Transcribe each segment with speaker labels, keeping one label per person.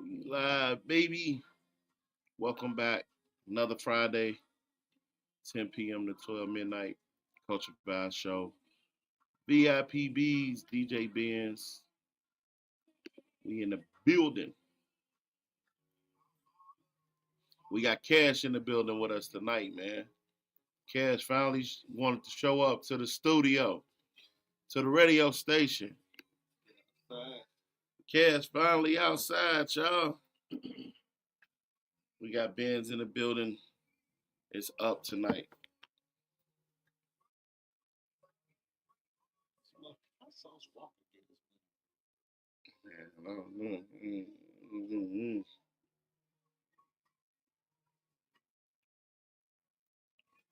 Speaker 1: We live, baby. Welcome back. Another Friday, 10 p.m. to 12 midnight. Culture Vibes Show. VIPBeadz, DJ Benz. We in the building. We got Cash in the building with us tonight, man. Cash finally wanted to show up to the studio, to the radio station. Cash finally outside, y'all. We got Benz in the building. It's up tonight.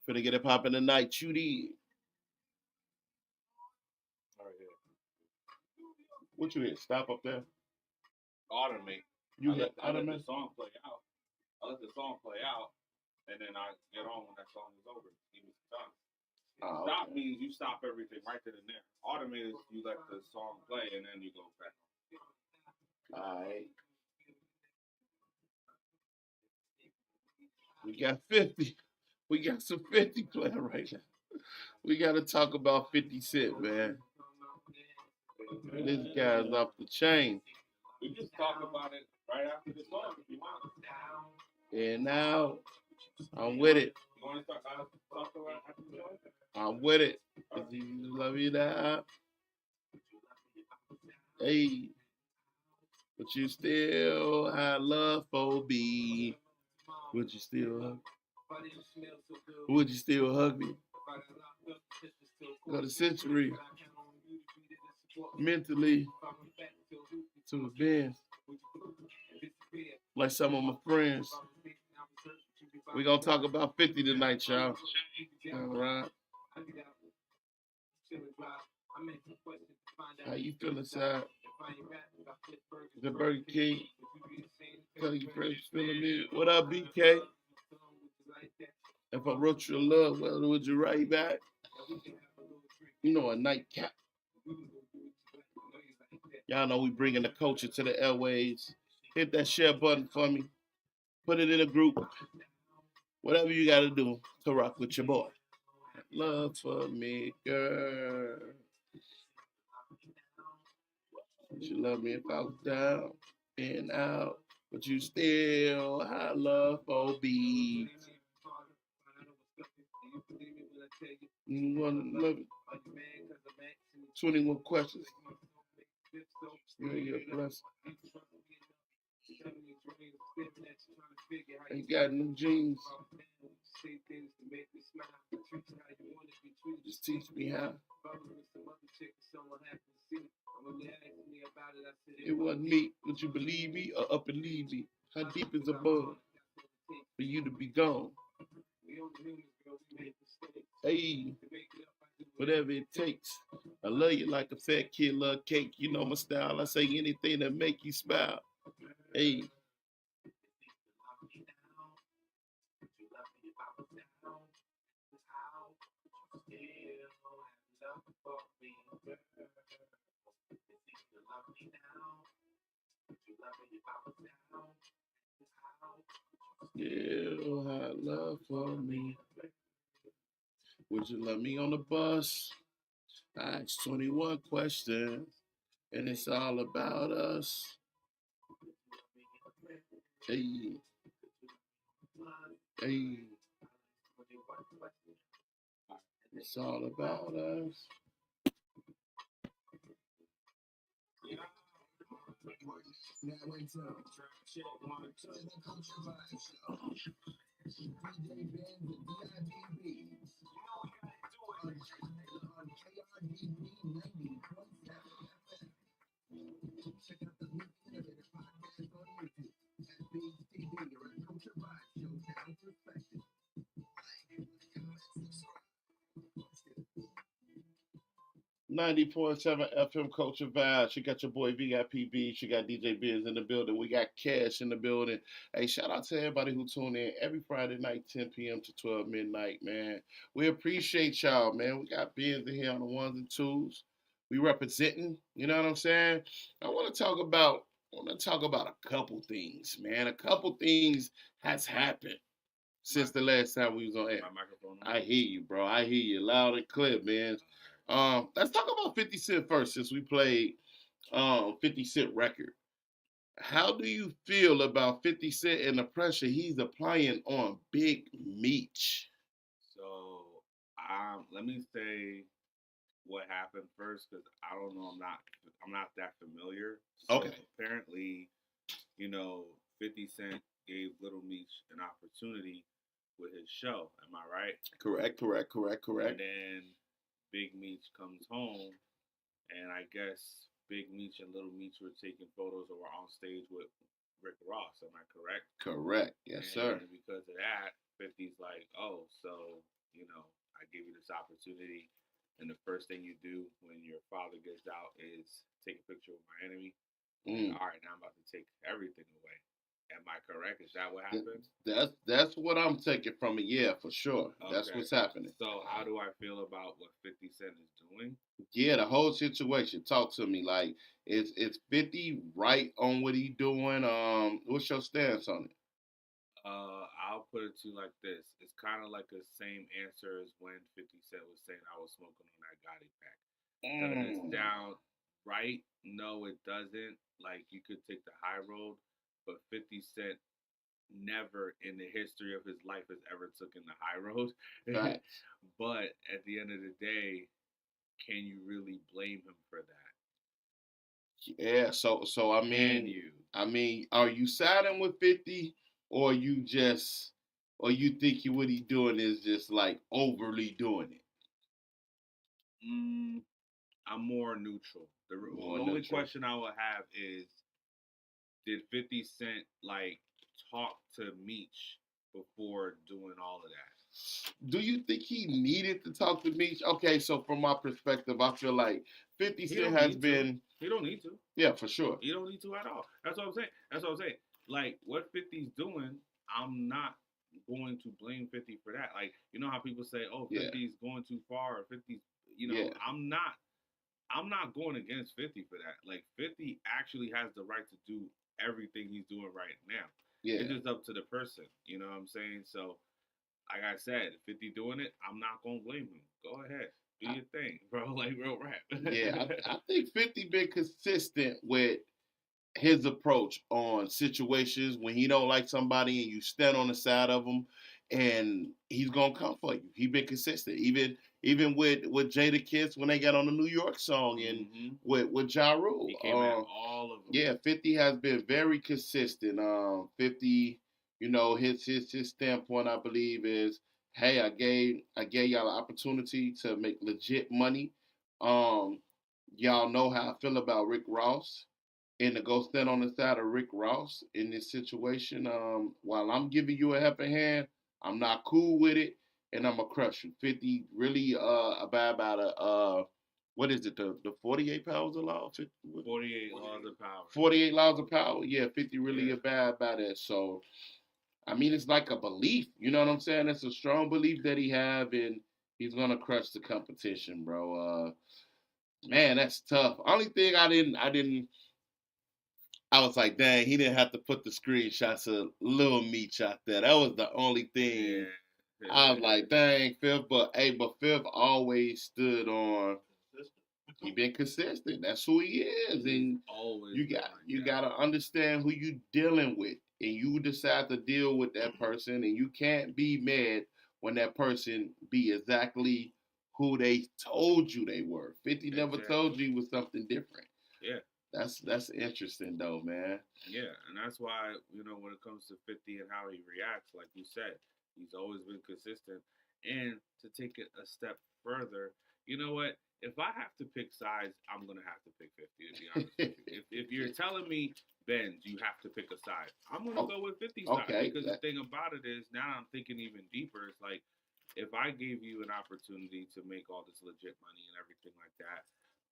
Speaker 1: Finna get it popping tonight, Chudy. What you hit? Stop up there.
Speaker 2: Automate.
Speaker 1: You
Speaker 2: I
Speaker 1: hit
Speaker 2: let the
Speaker 1: automate?
Speaker 2: song play out. I let the song play out, and then I get on when that song is over. Give me some time. Stop means you stop everything right then and there. Automate is you let the song play and then you go back.
Speaker 1: Alright. We got 50. We got some 50 playing right now. We gotta talk about 50 Cent, man. This guy's off the chain.
Speaker 2: We just talk about it right after the song if you want.
Speaker 1: And now I'm with it.
Speaker 2: You want to talk about it after the song?
Speaker 1: I'm with it. Love you now. Hey. But you still had love for me. Would you still hug? Would you still hug me? Got a century mentally to advance. Like some of my friends. We gonna talk about 50 tonight, y'all. All right. How you feeling, Side? The Burger King. Tell you friends feeling me. What up, BK? If I wrote you a love, well, would you write back? You know, a nightcap. Y'all know we bringing the culture to the airwaves. Hit that share button for me. Put it in a group. Whatever you got to do to rock with your boy. Love for me, girl. Would you love me if I was down and out? But you still have love for me. You want to love it? 21 questions. You're blessed. Ain't got new jeans. Just teach me how. It wasn't me. Would you believe me or up and leave me? How deep is above for you to be gone? Hey, whatever it takes. I love you like a fat kid love cake. You know my style. I say anything that make you smile. Hey. Still have love for me. Would you love me on the bus? I asked 21 questions, and it's all about us. Hey. Hey. It's all about us. .7 FM Culture Vibes. You got your boy VIPBeadz. You got DJ Biz in the building. We got Cash in the building. Hey, shout out to everybody who tune in every Friday night, 10 p.m. to 12 midnight, man. We appreciate y'all, man. We got Biz in here on the ones and twos. We representing, you know what I'm saying? I want to talk about want to talk about a couple things, man. A couple things has happened since the last time we was on air.
Speaker 2: My microphone.
Speaker 1: I hear you, bro. I hear you loud and clear, man. Let's talk about 50 Cent first, since we played 50 Cent record. How do you feel about 50 Cent and the pressure he's applying on Big Meech?
Speaker 2: So, let me say what happened first, because I don't know. I'm not that familiar. So
Speaker 1: Okay.
Speaker 2: Apparently, 50 Cent gave Little Meech an opportunity with his show. Am I right?
Speaker 1: Correct.
Speaker 2: And then Big Meech comes home, and I guess Big Meech and Little Meech were taking photos or were on stage with Rick Ross. Am I correct?
Speaker 1: Correct. Yes, sir.
Speaker 2: And because of that, 50's like, oh, so, I gave you this opportunity. And the first thing you do when your father gets out is take a picture with my enemy. All right, now I'm about to take everything away. Am I correct? Is that what happened?
Speaker 1: That's what I'm taking from it. Yeah, for sure. Okay. That's what's happening.
Speaker 2: So how do I feel about what 50 Cent is doing?
Speaker 1: Yeah, the whole situation. Talk to me. Like, is 50 right on what he doing? What's your stance on it?
Speaker 2: I'll put it to you like this. It's kind of like the same answer as when 50 Cent was saying I was smoking on that Gotti pack. Does it sound right? No, it doesn't. Like, you could take the high road, but 50 Cent never in the history of his life has ever taken the high road.
Speaker 1: Right.
Speaker 2: But at the end of the day, can you really blame him for that?
Speaker 1: Yeah, so I mean, are you siding with 50, or you think what he doing is just like overly doing it?
Speaker 2: I'm more neutral. The only question I would have is, did 50 Cent like talk to Meech before doing all of that?
Speaker 1: Do you think he needed to talk to Meech? Okay, so from my perspective, I feel like 50 Cent has been.
Speaker 2: He don't need to.
Speaker 1: Yeah, for sure.
Speaker 2: He don't need to at all. That's what I'm saying. Like, what 50's doing, I'm not going to blame 50 for that. Like, you know how people say, oh, 50's going too far, or 50's, I'm not going against 50 for that. Like, 50 actually has the right to do everything he's doing right now. Yeah. It's just up to the person. You know what I'm saying? So, like I said, 50 doing it, I'm not going to blame him. Go ahead. Do your thing, bro. Like, real rap.
Speaker 1: Yeah, I think 50 been consistent with his approach on situations when he don't like somebody and you stand on the side of him, and he's gonna come for you. He been consistent, even with Jadakiss when they got on the New York song, and with Ja Rule.
Speaker 2: He came at all of them.
Speaker 1: Yeah, 50 has been very consistent. 50, his standpoint, I believe, is, hey, I gave y'all an opportunity to make legit money. Y'all know how I feel about Rick Ross. And to go stand on the side of Rick Ross in this situation, while I'm giving you a helping hand, I'm not cool with it, and I'm going to crush you. 50 really abide by the, what is it, the 48 powers of law?
Speaker 2: 48 laws of power.
Speaker 1: 48 laws of power, yeah, 50 really abide by that. So, I mean, it's like a belief, you know what I'm saying? It's a strong belief that he have, and he's going to crush the competition, bro. Man, that's tough. Only thing I was like, dang, he didn't have to put the screenshots of Lil Meech out there. That was the only thing. Yeah. I was like, dang, Fifth, but Fifth always stood on. He been consistent. That's who he is, and
Speaker 2: always
Speaker 1: you gotta understand who you dealing with, and you decide to deal with that person, and you can't be mad when that person be exactly who they told you they were. 50 never told you he was something different.
Speaker 2: Yeah.
Speaker 1: That's interesting though, man.
Speaker 2: Yeah, and that's why, when it comes to 50 and how he reacts, like you said, he's always been consistent. And to take it a step further, you know what? If I have to pick sides, I'm going to have to pick 50, to be honest with you. If you're telling me, Benz, you have to pick a side, I'm going to go with 50's side. Because the thing about it is, now I'm thinking even deeper. It's like, if I gave you an opportunity to make all this legit money and everything like that,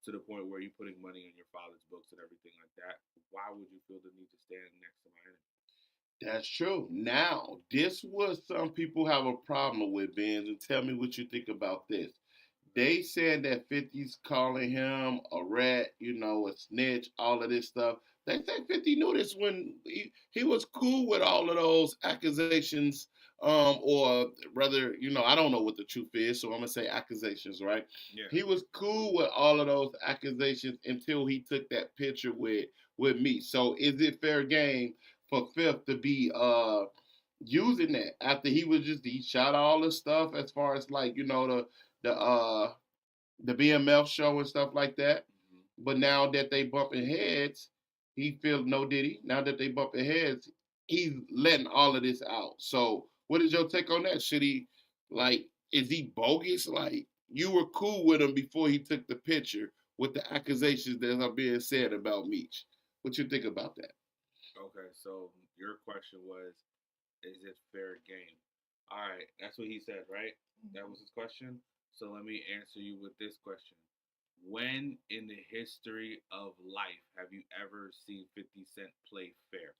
Speaker 2: to the point where you're putting money in your father's books and everything like that, why would you feel the need to stand next to my enemy?
Speaker 1: That's true. Now, this was some people have a problem with, Benz, and tell me what you think about this. They said that 50's calling him a rat, a snitch, all of this stuff. They say 50 knew this when he was cool with all of those accusations, or rather, I don't know what the truth is, so I'm gonna say accusations, right?
Speaker 2: Yeah.
Speaker 1: He was cool with all of those accusations until he took that picture with me. So is it fair game for Fifth to be using that after he shot all the stuff as far as like the uh the BMF show and stuff like that. Mm-hmm. But now that they bumping heads, he feels no diddy. Now that they bumping heads, he's letting all of this out. So what is your take on that? Should he is he bogus? Like you were cool with him before he took the picture with the accusations that are being said about Meech. What you think about that?
Speaker 2: Okay, so your question was, is it fair game? All right, that's what he said, right? That was his question. So let me answer you with this question. When in the history of life have you ever seen 50 Cent play fair?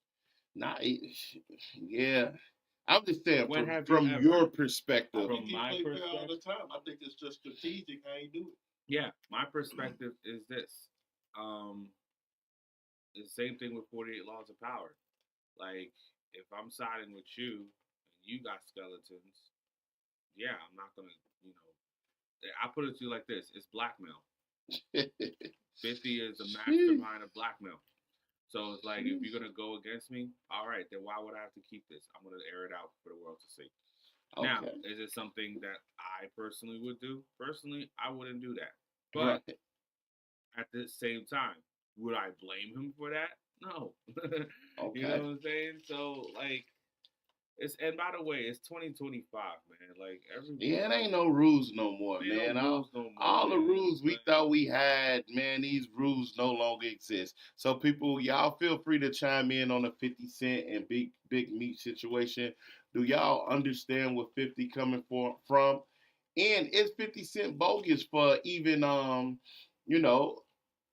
Speaker 1: Not, yeah. I'm just saying from your perspective.
Speaker 3: From my perspective, all the time. I think it's just strategic how you do it.
Speaker 2: Yeah, my perspective is this. The same thing with 48 Laws of Power. Like, if I'm siding with you and you got skeletons, yeah, I'm not gonna, I put it to you like this: it's blackmail. 50 is a mastermind of blackmail. So it's like, if you're gonna go against me, all right, then why would I have to keep this? I'm gonna air it out for the world to see. Okay. Now, is it something that I personally would do? Personally, I wouldn't do that. But at the same time, would I blame him for that? No. Okay. You know what I'm saying? So, like, and by the way, it's 2025, man. Like,
Speaker 1: it ain't no rules no more, man. All the rules we thought we had, man, these rules no longer exist. So people, y'all feel free to chime in on the 50 Cent and Big Meech situation. Do y'all understand where 50 coming from? And is 50 Cent bogus for even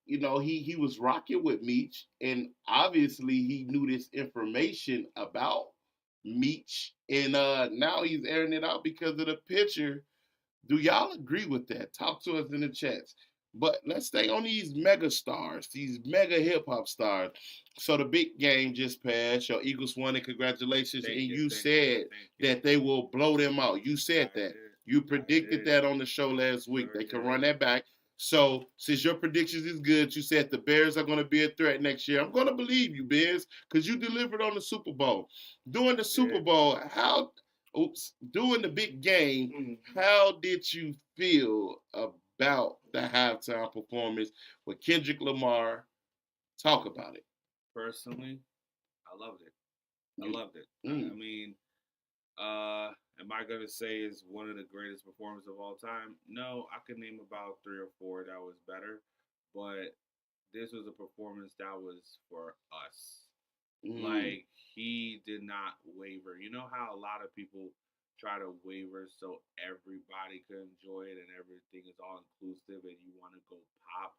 Speaker 1: he was rocking with Meech, and obviously he knew this information about Meech, and now he's airing it out because of the picture. Do y'all agree with that? Talk to us in the chats. But let's stay on these mega stars, these mega hip hop stars. So the big game just passed. Your Eagles won, and congratulations. And you said that they will blow them out. You said that. You predicted that on the show last week. They can run that back. So, since your predictions is good, you said the Bears are going to be a threat next year. I'm going to believe you, Bears, because you delivered on the Super Bowl. During the Super Bowl, during the big game, how did you feel about the halftime performance with Kendrick Lamar? Talk about it.
Speaker 2: Personally, I loved it. I loved it. I mean, am I going to say it's one of the greatest performances of all time? No, I could name about 3 or 4 that was better, but this was a performance that was for us. Like, he did not waver. You know how a lot of people try to waver so everybody can enjoy it and everything is all inclusive and you want to go pop?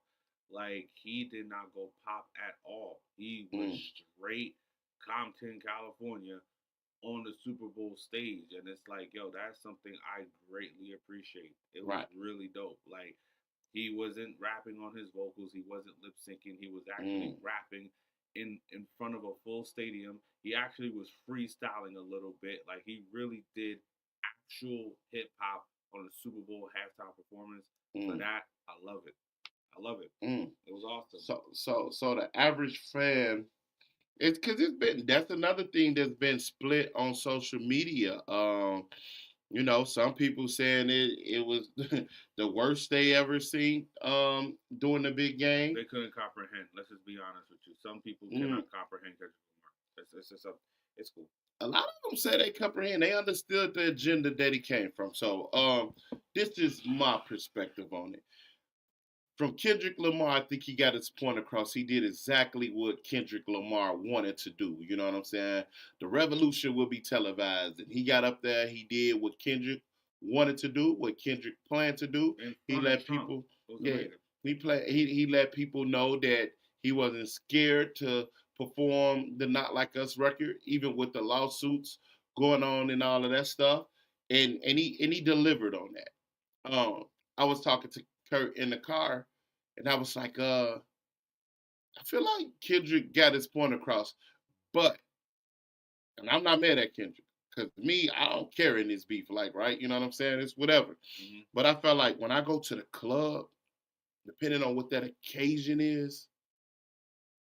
Speaker 2: Like, he did not go pop at all. He was straight Compton, California, on the Super Bowl stage, and it's like, yo, that's something I greatly appreciate. It was really dope. Like, he wasn't rapping on his vocals, he wasn't lip syncing, he was actually rapping in front of a full stadium. He actually was freestyling a little bit. Like, he really did actual hip hop on a Super Bowl halftime performance. For that, I love it. I love it. It was awesome.
Speaker 1: So the average fan. It's because that's another thing that's been split on social media. Some people saying it was the worst they ever seen during the big game.
Speaker 2: They couldn't comprehend. Let's just be honest with you. Some people cannot comprehend Kendrick Lamar. It's cool.
Speaker 1: A lot of them say they comprehend. They understood the agenda that he came from. So this is my perspective on it. From Kendrick Lamar, I think he got his point across. He did exactly what Kendrick Lamar wanted to do. You know what I'm saying? The revolution will be televised. And he got up there. He did what Kendrick wanted to do, what Kendrick planned to do. He let people, he let people know that he wasn't scared to perform the Not Like Us record, even with the lawsuits going on and all of that stuff. And he delivered on that. I was talking to Kurt in the car, and I was like, I feel like Kendrick got his point across, but, and I'm not mad at Kendrick, because me, I don't care in this beef, like, right? You know what I'm saying? It's whatever. Mm-hmm. But I felt like when I go to the club, depending on what that occasion is,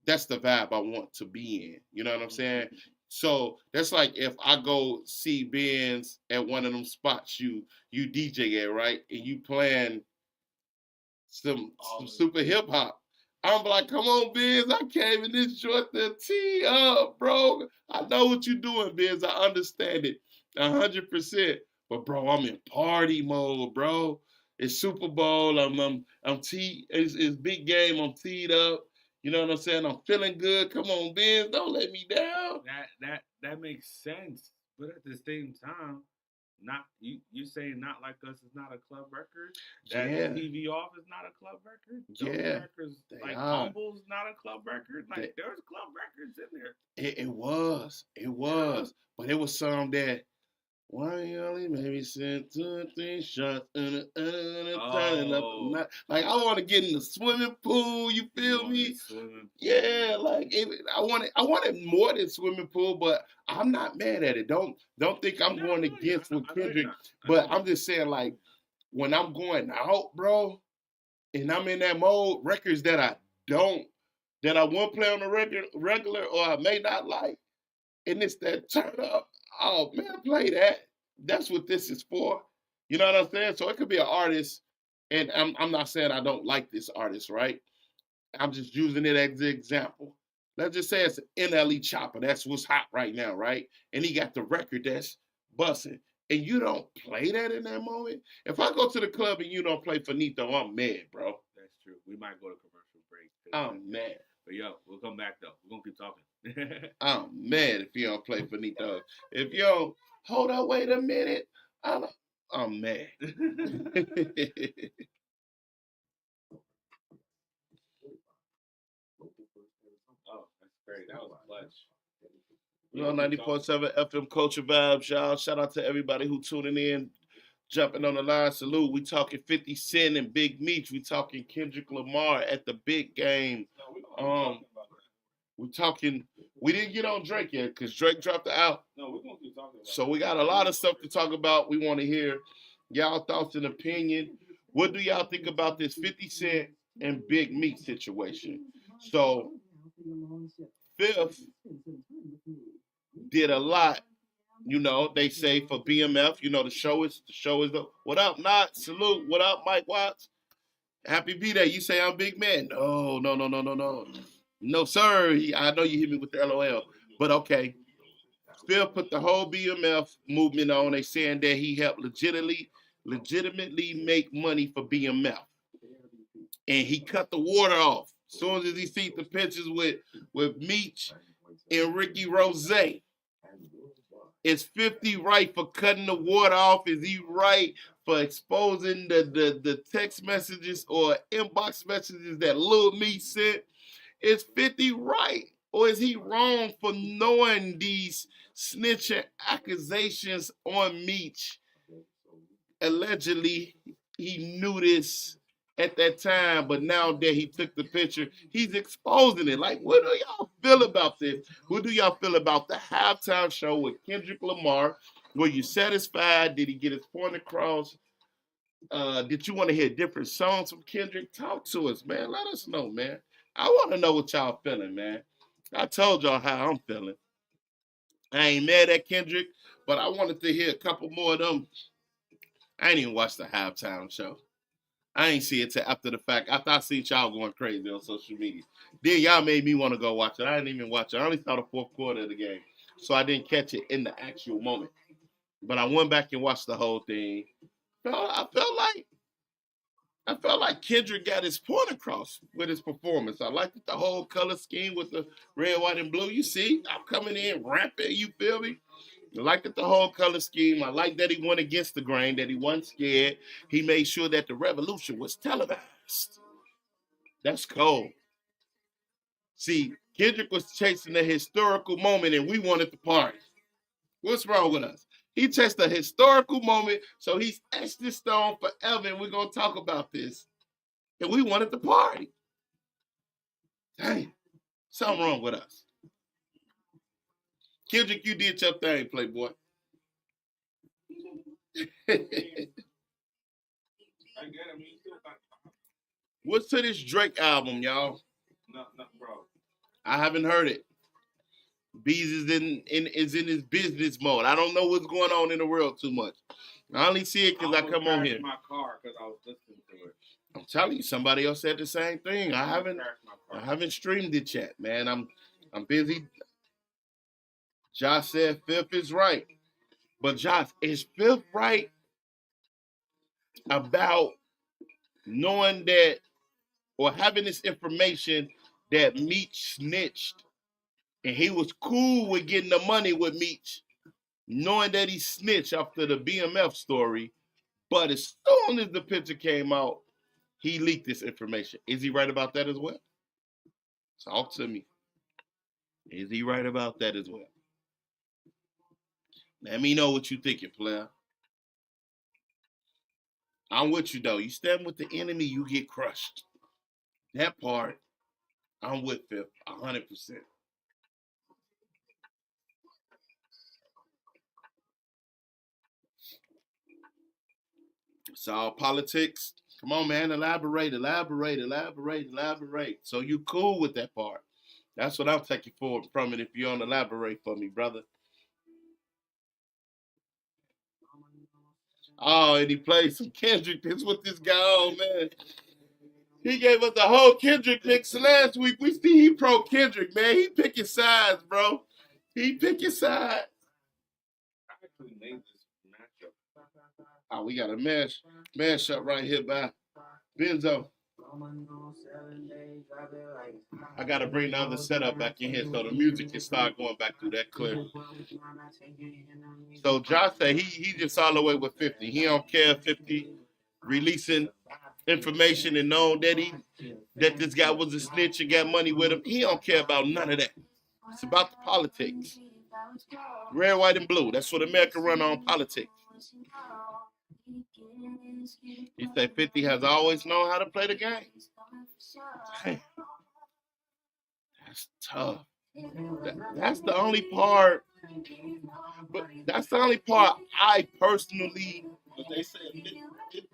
Speaker 1: that's the vibe I want to be in. You know what I'm saying? So that's like if I go see Benz at one of them spots you DJ at, right? And you playing some super hip hop. I'm like, come on, Benz, I came in this joint to tee up, bro. I know what you're doing, Benz. I understand it 100%. But bro, I'm in party mode, bro. It's Super Bowl. It's big game. I'm teed up. You know what I'm saying? I'm feeling good. Come on, Benz, don't let me down.
Speaker 2: That makes sense. But at the same time, not you saying Not Like Us is not a club record. That TV Off is not a club record. Those records like Humble's not a club record. Like there's club records in there.
Speaker 1: It was. Yeah. But it was some that why you only maybe sent 2 or 3 shots and like I want to get in the swimming pool. You feel me? Yeah, like I wanted more than swimming pool, but I'm not mad at it. Don't think I'm going against with Kendrick, but I'm just saying like when I'm going out, bro, and I'm in that mode, records that I won't play on the regular or I may not like, and it's that turn up. Oh man, play that. That's what this is for. You know what I'm saying? So it could be an artist, and I'm not saying I don't like this artist, right? I'm just using it as an example. Let's just say it's an NLE Chopper. That's what's hot right now, right? And he got the record that's busting. And you don't play that in that moment? If I go to the club and you don't play Finito, I'm mad, bro.
Speaker 2: That's true. We might go to commercial break.
Speaker 1: I'm mad.
Speaker 2: But yo, we'll come back though. We're going to keep talking.
Speaker 1: I'm mad if you don't play Finito. If you don't, hold on, wait a minute. I'm mad.
Speaker 2: Oh, that's great. That was clutch.
Speaker 1: We're on 94.7 FM Culture Vibes, y'all. Shout out to everybody who tuning in, jumping on the line. Salute. We talking 50 Cent and Big Meech. We talking Kendrick Lamar at the big game. We didn't get on Drake yet because Drake dropped out.
Speaker 2: No, we're going to keep talking about
Speaker 1: So we got a lot of stuff to talk about. We want to hear y'all thoughts and opinion. What do y'all think about this 50 Cent and Big Meech situation? So, Fifth did a lot, you know, they say for BMF, you know, the show is the, what up, Not? Salute. What up, Mike Watts? Happy B-Day. You say I'm big man? No. No, sir. I know you hit me with the LOL, but okay. Phil put the whole BMF movement on. They saying that he helped legitimately make money for BMF, and he cut the water off as soon as he see the pictures with Meech and Ricky Rose. Is 50 right for cutting the water off? Is he right for exposing the text messages or inbox messages that Lil Meech sent? Is 50 right? Or is he wrong for knowing these snitching accusations on Meech? Allegedly, he knew this at that time, but now that he took the picture, he's exposing it. Like, what do y'all feel about this? What do y'all feel about the halftime show with Kendrick Lamar? Were you satisfied? Did he get his point across? Did you want to hear different songs from Kendrick? Talk to us, man. Let us know, man. I want to know what y'all feeling, man. I told y'all how I'm feeling. I ain't mad at Kendrick, but I wanted to hear a couple more of them. I ain't even watched the halftime show. I ain't see it till after the fact. After I seen y'all going crazy on social media. Then y'all made me want to go watch it. I didn't even watch it. I only saw the fourth quarter of the game. So I didn't catch it in the actual moment. But I went back and watched the whole thing. I felt like Kendrick got his point across with his performance. I liked the whole color scheme with the red, white, and blue. You see, I'm coming in rampant, you feel me? I liked the whole color scheme. I like that he went against the grain, that he wasn't scared. He made sure that the revolution was televised. That's cold. See, Kendrick was chasing a historical moment and we wanted to party. What's wrong with us? He touched a historical moment, so he's etched in stone forever, and we're going to talk about this. And we wanted to party. Dang, something wrong with us. Kendrick, you did your thing, Playboy. What's to this Drake album, y'all?
Speaker 2: No, bro.
Speaker 1: I haven't heard it. Vybz is in his business mode. I don't know what's going on in the world too much. I only see it because I come on here.
Speaker 2: My car because I was listening to it.
Speaker 1: I'm telling you, somebody else said the same thing. I haven't streamed it yet, man. I'm busy. Josh said Fifth is right, but Josh, is Fifth right about knowing that or having this information that Meech snitched and he was cool with getting the money with Meech, knowing that he snitched after the BMF story, but as soon as the picture came out, he leaked this information. Is he right about that as well? Talk to me. Is he right about that as well? Let me know what you thinking, player. I'm with you, though. You stand with the enemy, you get crushed. That part, I'm with Fifth, 100%. It's all politics. Come on, man. Elaborate. So you cool with that part. That's what I'm taking forward from it if you don't elaborate for me, brother. Oh, and he played some Kendrick. This what this guy on, man. He gave us the whole Kendrick mix last week. We see he pro Kendrick, man. He picking sides, bro. He picking sides.
Speaker 2: I actually made this matchup.
Speaker 1: Oh, we got a mash up right here by Benzo. I gotta bring the other setup back in here so the music can start going back through that clip. So Josh said he just all the way with 50. He don't care if 50 releasing information and knowing that this guy was a snitch and got money with him. He don't care about none of that. It's about the politics. Red, white, and blue. That's what America run on, politics. He said 50 has always known how to play the game. Damn. That's tough. That's the only part. But that's the only part I personally.
Speaker 3: But they said 50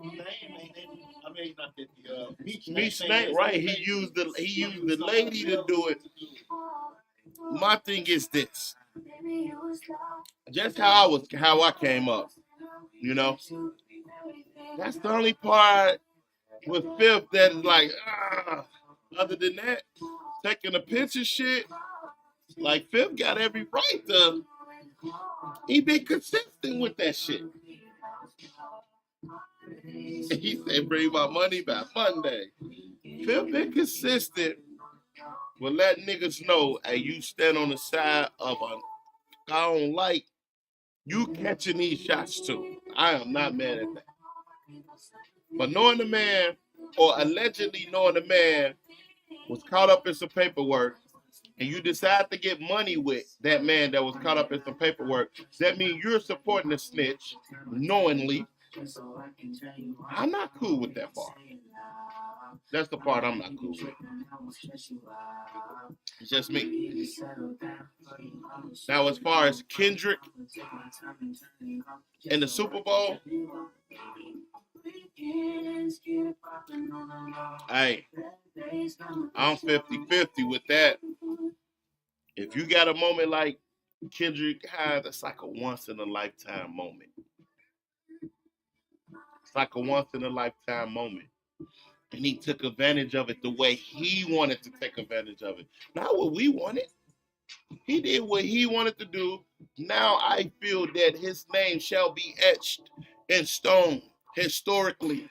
Speaker 3: name ain't it. I mean, not 50.
Speaker 1: Meech name, right? He used the lady to do it. My thing is this. Just how I came up, you know. That's the only part with Fifth that is like, other than that, taking a picture shit, like Fifth got every right to. He been consistent with that shit. He said, bring my money by Monday. Fifth been consistent with letting niggas know, hey, you stand on the side of a I don't like, you catching these shots too. I am not mad at that. But knowing the man, or allegedly knowing the man, was caught up in some paperwork, and you decide to get money with that man that was caught up in some paperwork, that means you're supporting the snitch knowingly. I'm not cool with that part. That's the part I'm not cool with. It's just me. Now, as far as Kendrick in the Super Bowl, hey, I'm 50-50 with that. If you got a moment like Kendrick had, it's like a once-in-a-lifetime moment. It's like a once-in-a-lifetime moment. And he took advantage of it the way he wanted to take advantage of it. Not what we wanted. He did what he wanted to do. Now I feel that his name shall be etched in stone historically.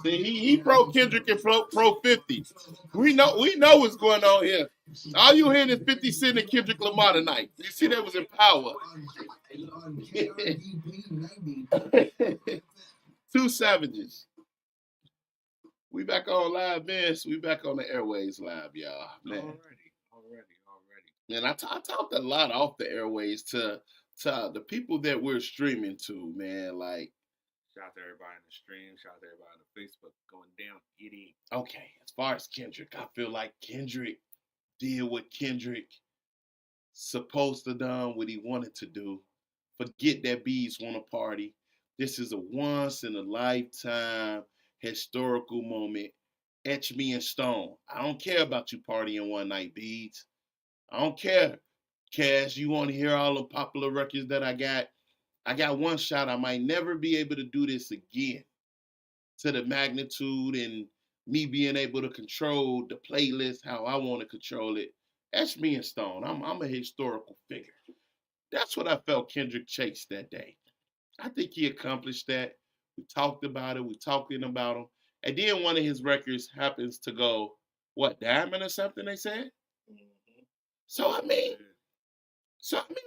Speaker 1: See, he pro Kendrick and pro 50. We know what's going on here. All you hearing is 50 Cent and Kendrick Lamar tonight. You see that was in Power. Two savages. We back on live, Benz. We back on the airways live, y'all. Man.
Speaker 2: Already.
Speaker 1: Man, I talked a lot off the airways to to the people that we're streaming to, man, like,
Speaker 2: shout out to everybody in the stream. Shout out to everybody on the Facebook going down. Get in.
Speaker 1: okay, as far as Kendrick, I feel like Kendrick did what Kendrick supposed to done, what he wanted to do. Forget that bees want to party. This is a once in a lifetime historical moment. Etch me in stone. I don't care about you partying one night, Beads. I don't care. Cash, you want to hear all the popular records that I got? I got one shot. I might never be able to do this again to the magnitude and me being able to control the playlist how I want to control it. That's me and Stone. I'm a historical figure. That's what I felt Kendrick chased that day. I think he accomplished that. We talked about it. We talking about him. And then one of his records happens to go, what, diamond or something, they said?
Speaker 3: Mm-hmm.
Speaker 1: So, I mean,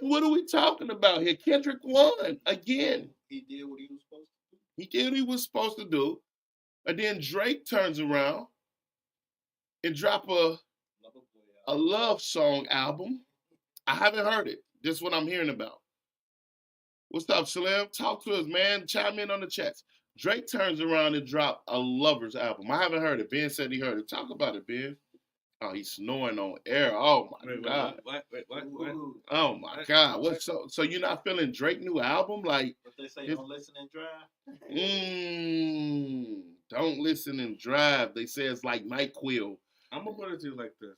Speaker 1: what are we talking about here? Kendrick won again.
Speaker 3: He did what he was supposed to do.
Speaker 1: He did what he was supposed to do. And then Drake turns around and drop a love song album. I haven't heard it. This is what I'm hearing about. What's up, Slim? Talk to us, man. Chime in on the chats. Drake turns around and drop a Lovers album. I haven't heard it. Ben said he heard it. Talk about it, Ben. Oh, he's snoring on air. Oh my God.
Speaker 2: What?
Speaker 1: Oh my God. What? So you're not feeling Drake new album? Like,
Speaker 3: but they say don't listen and drive.
Speaker 1: Don't listen and drive. They say it's like NyQuil.
Speaker 2: I'm gonna put it to you like this.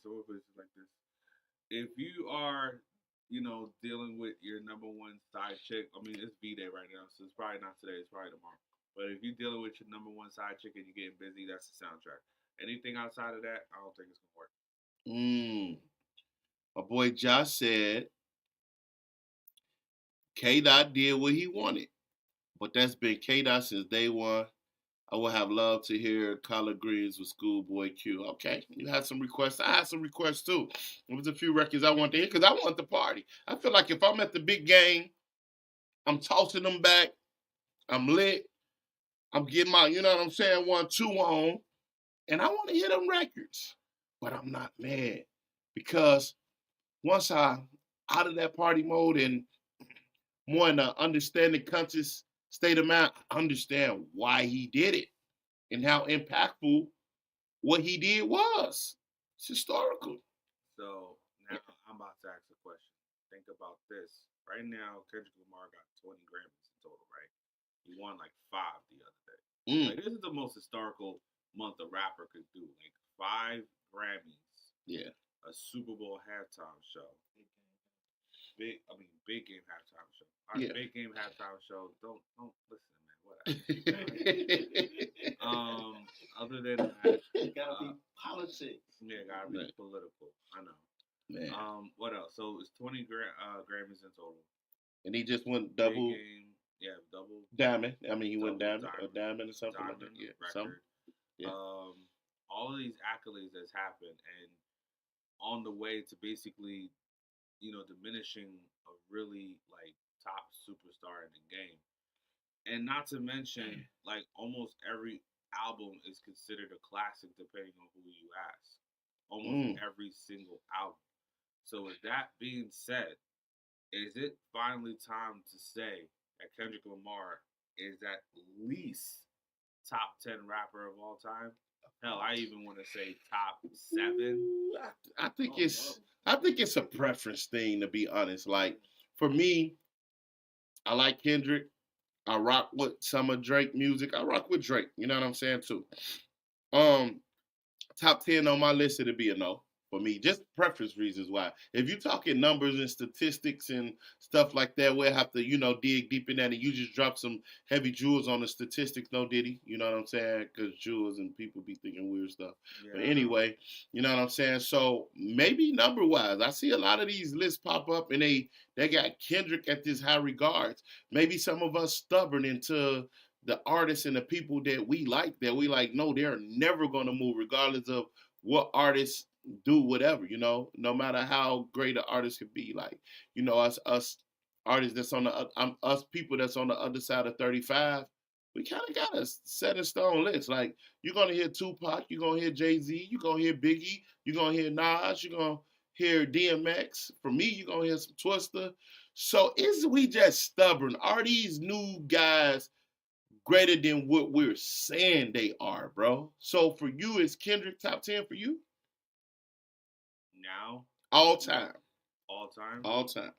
Speaker 2: If you are, dealing with your number one side chick, I mean it's V-Day right now, so it's probably not today, it's probably tomorrow. But if you're dealing with your number one side chick and you're getting busy, that's the soundtrack. Anything outside of that, I don't think it's gonna work.
Speaker 1: My boy Josh said K-Dot did what he wanted. But that's been K-Dot since day one. I would have loved to hear Collard Greens with Schoolboy Q. Okay, you had some requests. I had some requests too. There was a few records I wanted to hear because I want the party. I feel like if I'm at the big game, I'm tossing them back. I'm lit. I'm getting my, 1, 2 on. And I want to hear them records. But I'm not mad because once I out of that party mode and more in an understanding conscious state of mind, I understand why he did it and how impactful what he did was. It's historical.
Speaker 2: So now I'm about to ask a question. Think about this. Right now, Kendrick Lamar got 20 Grammys in total, right? He won like 5 the other day. Like, this is the most historical month a rapper could do. Like 5 Grammys.
Speaker 1: Yeah.
Speaker 2: A Super Bowl halftime show. Big game halftime show.
Speaker 1: Yeah.
Speaker 2: Big game halftime show. Don't listen, man. Whatever. Other than that,
Speaker 3: it gotta be politics.
Speaker 2: Yeah, gotta be political. I know.
Speaker 1: Man.
Speaker 2: What else? So it's 20 Grammys in total.
Speaker 1: And he just went double.
Speaker 2: Double.
Speaker 1: Diamond. I mean, he went diamond or something like that. Yeah.
Speaker 2: Record. All of these accolades that's happened, and on the way to basically, diminishing a really top superstar in the game. And not to mention, almost every album is considered a classic depending on who you ask. Almost every single album. So with that being said, is it finally time to say that Kendrick Lamar is at least top 10 rapper of all time? Hell, I even want to say top 7.
Speaker 1: I think it's a preference thing, to be honest. Like, for me, I like Kendrick. I rock with some of Drake music. I rock with Drake. You know what I'm saying too. Top 10 on my list, it'd be a no for me. Just preference reasons why. If you're talking numbers and statistics and stuff like that, we'll have to, dig deep in that, and you just drop some heavy jewels on the statistics, no Diddy. You know what I'm saying? Because jewels and people be thinking weird stuff. Yeah. But anyway, you know what I'm saying? So maybe number-wise, I see a lot of these lists pop up, and they got Kendrick at this high regards. Maybe some of us stubborn into the artists and the people that we like, no, they're never going to move regardless of what artists do, whatever, no matter how great an artist could be. Like, us artists that's on us people that's on the other side of 35, we kind of got a set in stone list. Like, you're going to hear Tupac, you're going to hear Jay-Z, you're going to hear Biggie, you're going to hear Nas, you're going to hear DMX. For me, you're going to hear some Twista. So is we just stubborn? Are these new guys greater than what we're saying they are, bro? So for you, is Kendrick top 10 for you?
Speaker 2: Now?
Speaker 1: All time.
Speaker 2: All time?
Speaker 1: All time.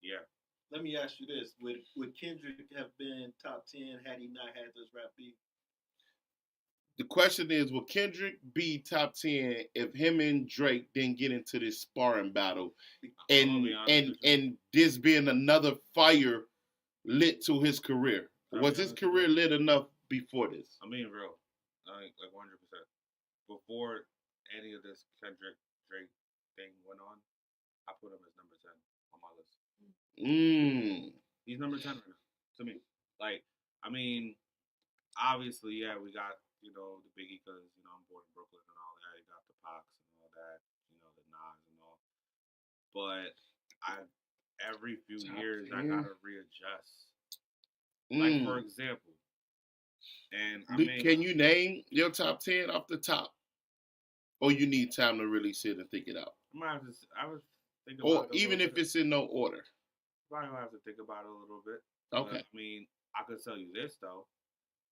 Speaker 2: Yeah.
Speaker 3: Let me ask you this. Would Kendrick have been top 10 had he not had this rap beef?
Speaker 1: The question is, will Kendrick be top 10 if him and Drake didn't get into this sparring battle and this being another fire lit to his career? Was his career lit enough before this?
Speaker 2: I'm being real. Like 100%. Before any of this Kendrick Drake thing went on, I put him as number 10 on my list. He's number 10 right now, to me. Like, I mean, obviously, yeah, we got, the Biggie, because, I'm born in Brooklyn and all that. You got the Pox and all that, the Nas and all. But every few years, I got to readjust. Like, for example,
Speaker 1: can you name your top 10 off the top? Or you need time to really sit and think it out?
Speaker 2: I would think about it.
Speaker 1: Or even if it's in no order.
Speaker 2: Probably have to think about it a little bit.
Speaker 1: Okay.
Speaker 2: But, I could tell you this, though.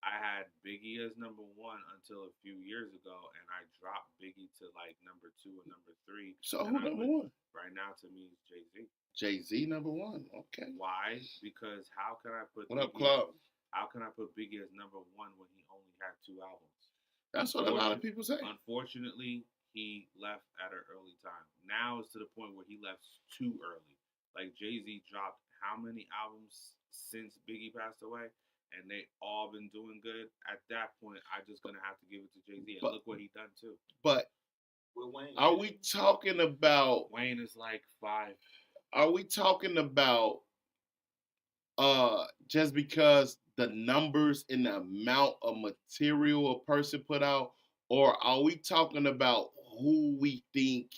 Speaker 2: I had Biggie as number 1 until a few years ago, and I dropped Biggie to, like, number 2 or number 3.
Speaker 1: So who number 1?
Speaker 2: Right now, to me, is Jay-Z.
Speaker 1: Jay-Z number 1. Okay.
Speaker 2: Why? Because how can I put
Speaker 1: What up, Club?
Speaker 2: How can I put Biggie as number 1 when he only had 2 albums?
Speaker 1: That's what a lot of people say.
Speaker 2: Unfortunately, he left at an early time. Now it's to the point where he left too early. Like, Jay-Z dropped how many albums since Biggie passed away? And they all been doing good. At that point, I'm just going to have to give it to Jay-Z. And look what he done, too.
Speaker 1: But are we talking about...
Speaker 2: Wayne is like 5.
Speaker 1: Are we talking about just because the numbers and the amount of material a person put out? Or are we talking about who we think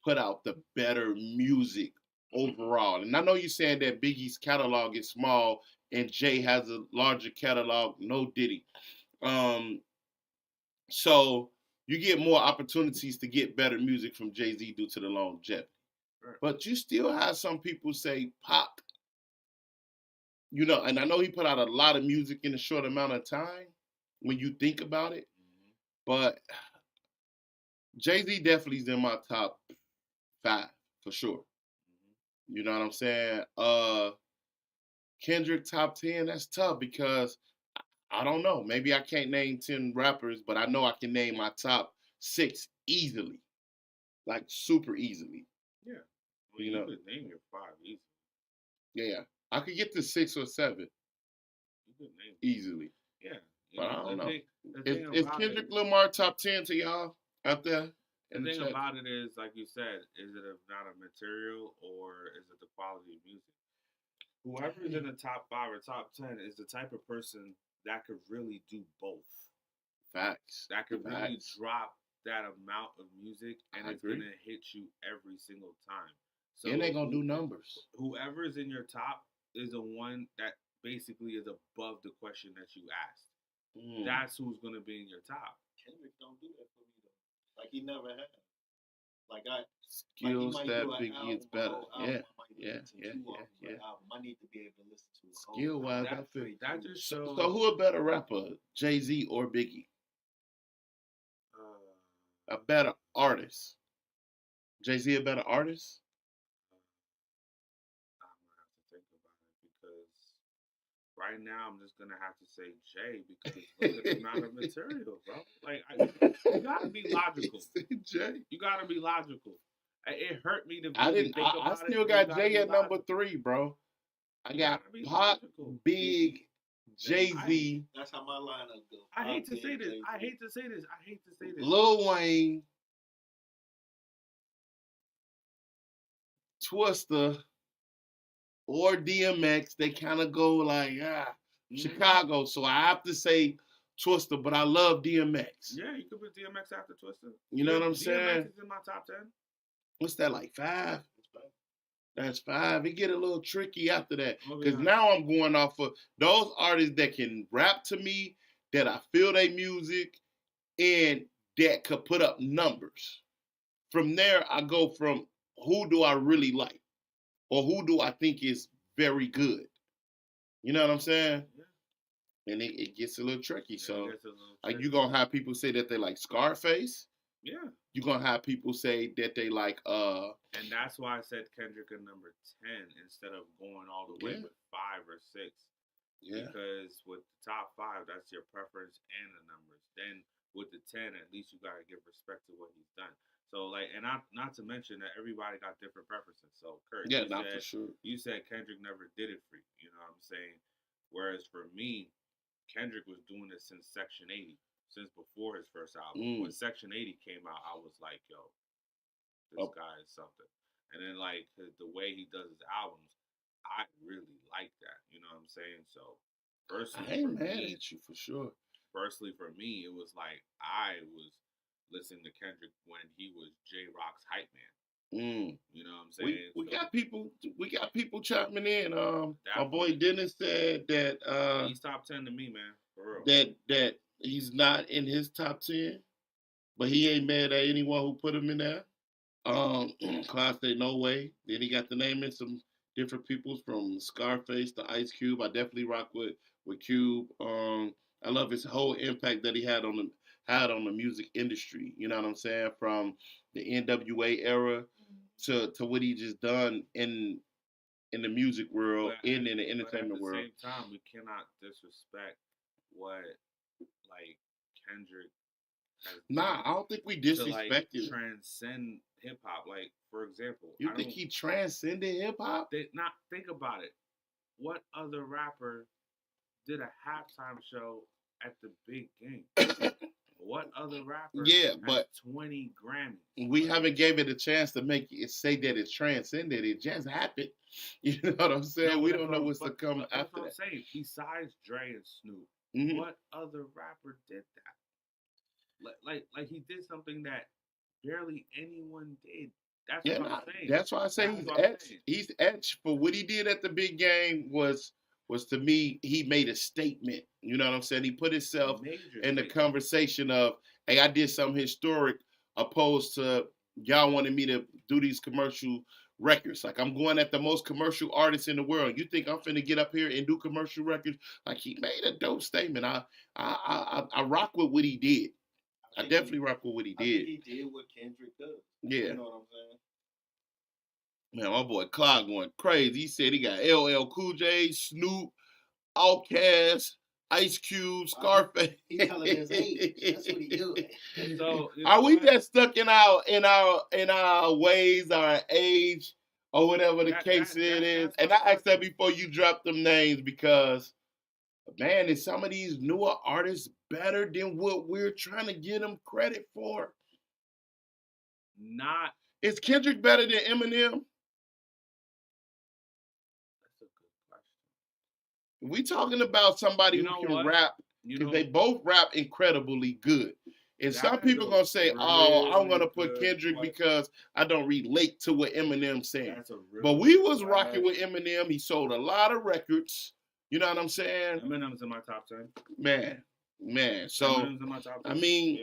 Speaker 1: put out the better music overall? And I know you're saying that Biggie's catalog is small and Jay has a larger catalog, no Diddy. So you get more opportunities to get better music from Jay-Z due to the longevity. Right. But you still have some people say Pac, and I know he put out a lot of music in a short amount of time when you think about it. But Jay-Z definitely is in my top 5 for sure. You know what I'm saying? Kendrick top 10, that's tough because I don't know. Maybe I can't name 10 rappers, but I know I can name my top 6 easily. Like super easily.
Speaker 2: Yeah. Well, you could name your 5 easily.
Speaker 1: Yeah. I could get to 6 or 7.
Speaker 2: You could name
Speaker 1: easily.
Speaker 2: Yeah.
Speaker 1: But I don't know. Is Kendrick Lamar top 10 to y'all out there?
Speaker 2: The thing about it is, like you said, is it not a material or is it the quality of music? Whoever is in the top 5 or top 10 is the type of person that could really do both.
Speaker 1: Facts.
Speaker 2: That could really drop that amount of music and it's going to hit you every single time. So
Speaker 1: and they're going to do numbers.
Speaker 2: Whoever is in your top is the one that basically is above the question that you asked. That's who's going to be in your top.
Speaker 3: Kendrick don't do that for me, though. Like, he never had.
Speaker 1: Skills that Biggie is better. Yeah.
Speaker 3: I need to be able to listen to it.
Speaker 1: Skill-wise, I feel.
Speaker 2: That just shows.
Speaker 1: So who a better rapper, Jay-Z or Biggie? A better artist. Jay-Z a better artist?
Speaker 2: I'm going to have to think about it because right now I'm just going to have to say Jay because look at the amount of material, bro. Like, you got to be logical.
Speaker 1: Jay.
Speaker 2: You got to be logical. It hurt me to
Speaker 1: I still got Jay at number 3, bro. I got Pac, Big, Jay-Z.
Speaker 3: That's how my lineup goes.
Speaker 2: I hate to say this.
Speaker 1: Lil Wayne, Twista, or DMX. They kind of go like, Chicago. So I have to say Twista, but I love DMX.
Speaker 2: Yeah, you could put DMX after Twista.
Speaker 1: You know what I'm saying?
Speaker 2: DMX is in my top 10.
Speaker 1: What's that, like 5? That's 5. It get a little tricky after that. Because now I'm going off of those artists that can rap to me, that I feel their music, and that could put up numbers. from there, I go from who do I really like, or who do I think is very good. You know what I'm saying?
Speaker 2: Yeah.
Speaker 1: And it gets a little tricky.
Speaker 2: Yeah,
Speaker 1: So,
Speaker 2: it gets a little
Speaker 1: like,
Speaker 2: tricky.
Speaker 1: you gonna have people say that they like Scarface.
Speaker 2: Yeah.
Speaker 1: You're gonna have people say that they like
Speaker 2: And that's why I said Kendrick at number 10 instead of going all the way
Speaker 1: Yeah.
Speaker 2: with 5 or 6.
Speaker 1: Yeah.
Speaker 2: Because with the top 5, that's your preference and the numbers. Then with the 10, at least you gotta give respect to what he's done. So like, and not to mention that everybody got different preferences. So Kurt,
Speaker 1: Yeah, not for sure.
Speaker 2: you said Kendrick never did it for you. You know what I'm saying? Whereas for me, Kendrick was doing it since Section 80, since before his first album. When Section 80 came out, I was like, yo, this guy is something. And then like the way he does his albums, I really like that. You know what I'm saying? So personally,
Speaker 1: I ain't mad at you for sure.
Speaker 2: Personally, for me, it was like I was listening to Kendrick when he was J Rock's hype man. You know what I'm saying?
Speaker 1: We got people chiming in. My boy Dennis said that
Speaker 2: he's top 10 to me, man. For real.
Speaker 1: That he's not in his top 10, but he ain't mad at anyone who put him in there. Class said no way. Then he got the name in some different people from Scarface to Ice Cube. I definitely rock with Cube. I love his whole impact that he had on the music industry. You know what I'm saying? From the NWA era to what he just done in the music world and in the entertainment world.
Speaker 2: At the same time, we cannot disrespect what like Kendrick has
Speaker 1: Nah, I don't think we disrespect it.
Speaker 2: Transcend hip hop. Like, for example,
Speaker 1: you think he transcended hip hop?
Speaker 2: Not think about it. What other rapper did a halftime show at the big game? What other rapper?
Speaker 1: Yeah, but
Speaker 2: 20 Grammys.
Speaker 1: We haven't gave it a chance to make it say that it transcended. It just happened. You know what I'm saying?
Speaker 2: No,
Speaker 1: we don't know what's to come after
Speaker 2: that's what I'm saying. Besides Dre and Snoop, what other rapper did that? Like he did something that barely anyone did. That's what I'm saying.
Speaker 1: That's why I say he's etched. He's etched for what he did at the big game was to me, he made a statement. You know what I'm saying? He put himself in the conversation of, hey, I did something historic, opposed to y'all wanted me to do these commercial records. Like, I'm going at the most commercial artists in the world. You think I'm finna get up here and do commercial records? Like, he made a dope statement. I rock with what he did. I definitely rock with what he did.
Speaker 3: He did what Kendrick does.
Speaker 1: Yeah.
Speaker 3: You know what I'm saying?
Speaker 1: Man, my boy Clyde going crazy. He said he got LL Cool J, Snoop, Outkast, Ice Cube, Scarface.
Speaker 3: He telling his age. That's what he doing.
Speaker 2: So
Speaker 1: are we just stuck in our ways, our age, or whatever the case is? And I asked that before you dropped them names because, man, is some of these newer artists better than what we're trying to give them credit for?
Speaker 2: Not.
Speaker 1: Is Kendrick better than Eminem? We talking about somebody who can rap, because they both rap incredibly good. And some people gonna say, "Oh, I'm gonna put Kendrick because I don't relate to what Eminem's saying." But we was rocking with Eminem. He sold a lot of records. You know what I'm saying?
Speaker 2: Eminem's in my top 10.
Speaker 1: Man. So
Speaker 2: Eminem's in my top 10.
Speaker 1: I mean,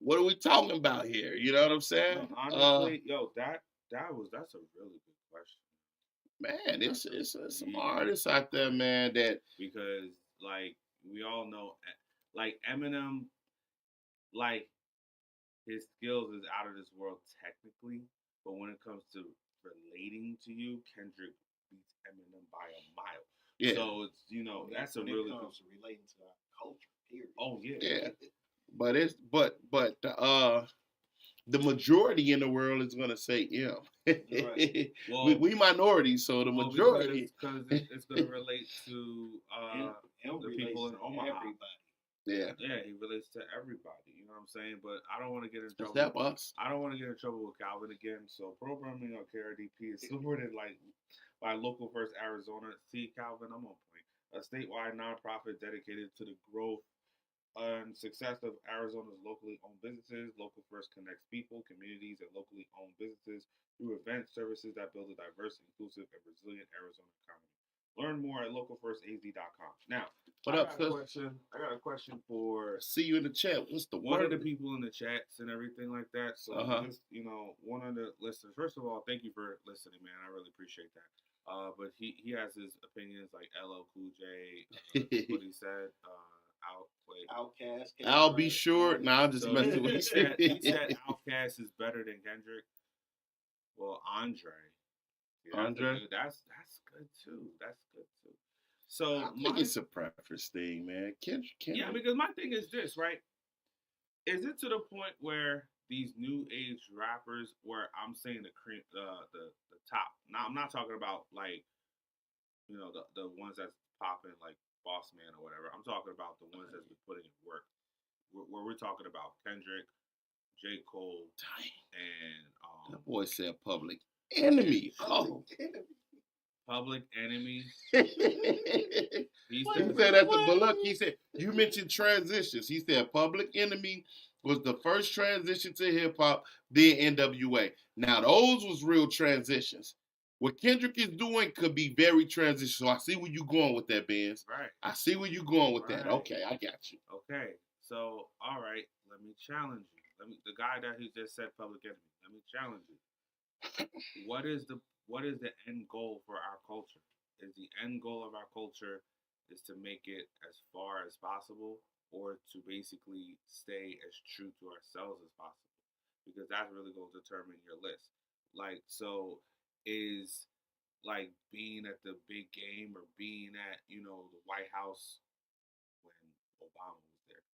Speaker 1: what are we talking about here? You know what I'm saying?
Speaker 2: No, honestly, that's a really good question.
Speaker 1: Man, it's some artists out there, man, that
Speaker 2: because like we all know, like Eminem, like his skills is out of this world technically, but when it comes to relating to you, Kendrick beats Eminem by a mile. Yeah. So it's that's a really good
Speaker 3: relating to our culture. Period.
Speaker 2: Oh yeah.
Speaker 1: Yeah. But the majority in the world is going to say him. Right. Well, we minorities, so the majority.
Speaker 2: Because it's going to relate to the people in Omaha.
Speaker 3: Everybody.
Speaker 1: Yeah.
Speaker 2: Yeah, he relates to everybody. You know what I'm saying? But I don't want to get in trouble.
Speaker 1: Is that us?
Speaker 2: I don't want to get in trouble with Calvin again. So programming on KRDP is supported by Local First Arizona. See, Calvin, I'm on point. A statewide nonprofit dedicated to the growth and success of Arizona's locally owned businesses. Local First connects people, communities, and locally owned businesses through events, services that build a diverse, inclusive, and resilient Arizona economy. Learn more at localfirstaz.com. Now,
Speaker 1: What
Speaker 2: I
Speaker 1: up,
Speaker 2: got a
Speaker 1: sis?
Speaker 2: question. I got a question for
Speaker 1: See you in the chat. What's the
Speaker 2: one
Speaker 1: word?
Speaker 2: of the people in the chats and everything like that. So, just, one of the listeners. First of all, thank you for listening, man. I really appreciate that. But he has his opinions like LL Cool J. What he said.
Speaker 3: Outcast.
Speaker 1: I'll be sure. Nah, I'm just messing with you.
Speaker 2: He said Outkast is better than Kendrick. Well, Andre.
Speaker 1: Andre?
Speaker 2: That's good too. That's good too. So
Speaker 1: I think it's a preference thing, man. Kendrick.
Speaker 2: Yeah, because my thing is this, right? Is it to the point where these new age rappers, where I'm saying the top? Now I'm not talking about like, the ones that's popping like Boss Man or whatever. I'm talking about the ones that's been putting in work. Where we're talking about Kendrick, J. Cole, and
Speaker 1: that boy said Public Enemy. Oh,
Speaker 2: Public Enemy.
Speaker 1: He said at the Bullock. He said you mentioned transitions. He said Public Enemy was the first transition to hip hop, then NWA. Now those was real transitions. What Kendrick is doing could be very transitional. So I see where you going with that, Benz.
Speaker 2: Right.
Speaker 1: I see where you going with that. Okay, I got you.
Speaker 2: Okay. So, all right, let me challenge you. The guy that he just said Public Enemy. Let me challenge you. What is the end goal for our culture? Is the end goal of our culture is to make it as far as possible, or to basically stay as true to ourselves as possible? Because that's really going to determine your list. Like, so is like being at the big game or being at, the White House when Obama was there.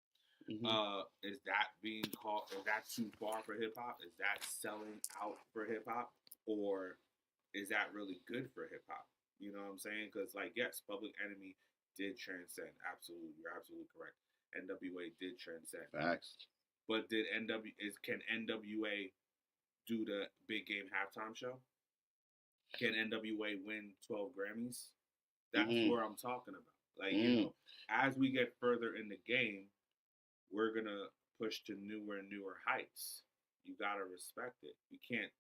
Speaker 1: Mm-hmm.
Speaker 2: Is that is that too far for hip hop? Is that selling out for hip hop? Or is that really good for hip hop? You know what I'm saying? Because, like, yes, Public Enemy did transcend. Absolutely. You're absolutely correct. NWA did transcend.
Speaker 1: Facts.
Speaker 2: But can NWA do the big game halftime show? Can NWA win 12 Grammys? That's where I'm talking about. Like, as we get further in the game, we're going to push to newer and newer heights. You got to respect it. You can't,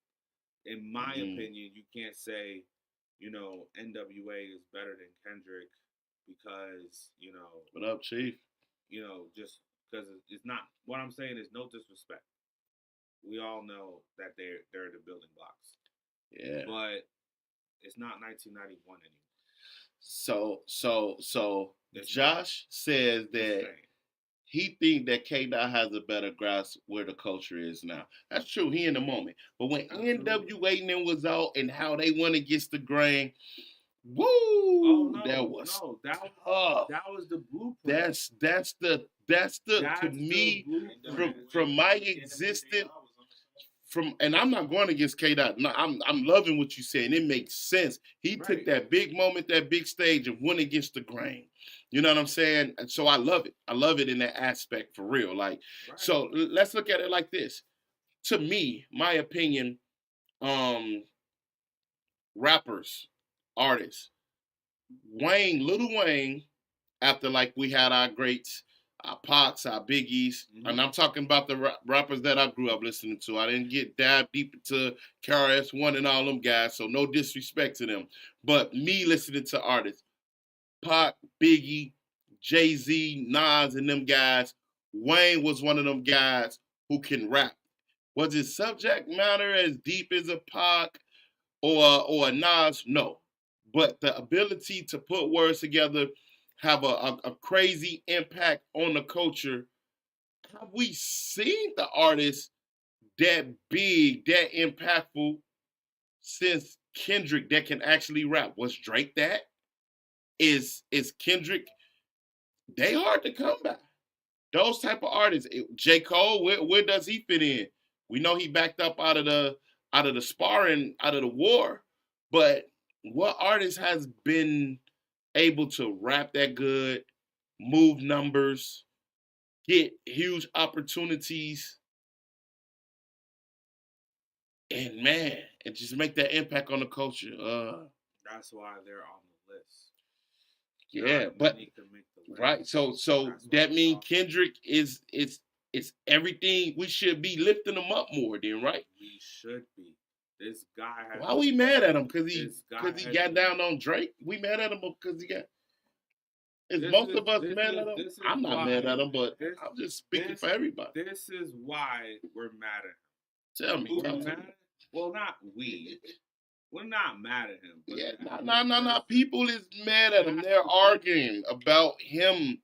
Speaker 2: in my opinion, you can't say, NWA is better than Kendrick because,
Speaker 1: What up, Chief?
Speaker 2: Just because it's not, what I'm saying is no disrespect. We all know that they're the building blocks.
Speaker 1: Yeah.
Speaker 2: But it's not 1991 anymore.
Speaker 1: So Josh says that he thinks that K-Dot has a better grasp where the culture is now. That's true. He in the moment. But when NWA and them was out and how they went against the grain, that was tough.
Speaker 2: That was the blueprint.
Speaker 1: That's the to me from my existence. And I'm not going against K-Dot. No, I'm loving what you said, and it makes sense. He took that big moment, that big stage, and went against the grain. You know what I'm saying? And so I love it. I love it in that aspect for real. Like, so let's look at it like this. To me, my opinion, rappers, artists, Lil Wayne, after like we had our greats, our Pots, our Biggies, and I'm talking about the rappers that I grew up listening to. I didn't get dive deep into KRS-One and all them guys, so no disrespect to them. But me listening to artists, Pac, Biggie, Jay-Z, Nas, and them guys, Wayne was one of them guys who can rap. Was his subject matter as deep as a Pac or a Nas? No. But the ability to put words together, have a crazy impact on the culture. Have we seen the artists that big, that impactful since Kendrick that can actually rap? Was Drake that? Is Kendrick? They hard to come by. Those type of artists. J. Cole, where does he fit in? We know he backed up out of the sparring, out of the war. But what artist has been able to rap that good, move numbers, get huge opportunities, and man, and just make that impact on the culture?
Speaker 2: That's why they're on the list.
Speaker 1: Yeah, but right. So that means Kendrick is everything. We should be lifting them up more, then, right?
Speaker 2: We should be. This guy has.
Speaker 1: Why we mad at him? Because he
Speaker 2: has,
Speaker 1: got down on Drake? We mad at him because he got... Is most of us mad at him? I'm not mad at him, but I'm just speaking for everybody.
Speaker 2: This is why we're mad at him.
Speaker 1: Tell me.
Speaker 2: We're mad? Well, not we. We're not mad at him.
Speaker 1: Yeah, no. People is mad at him. They're arguing about him.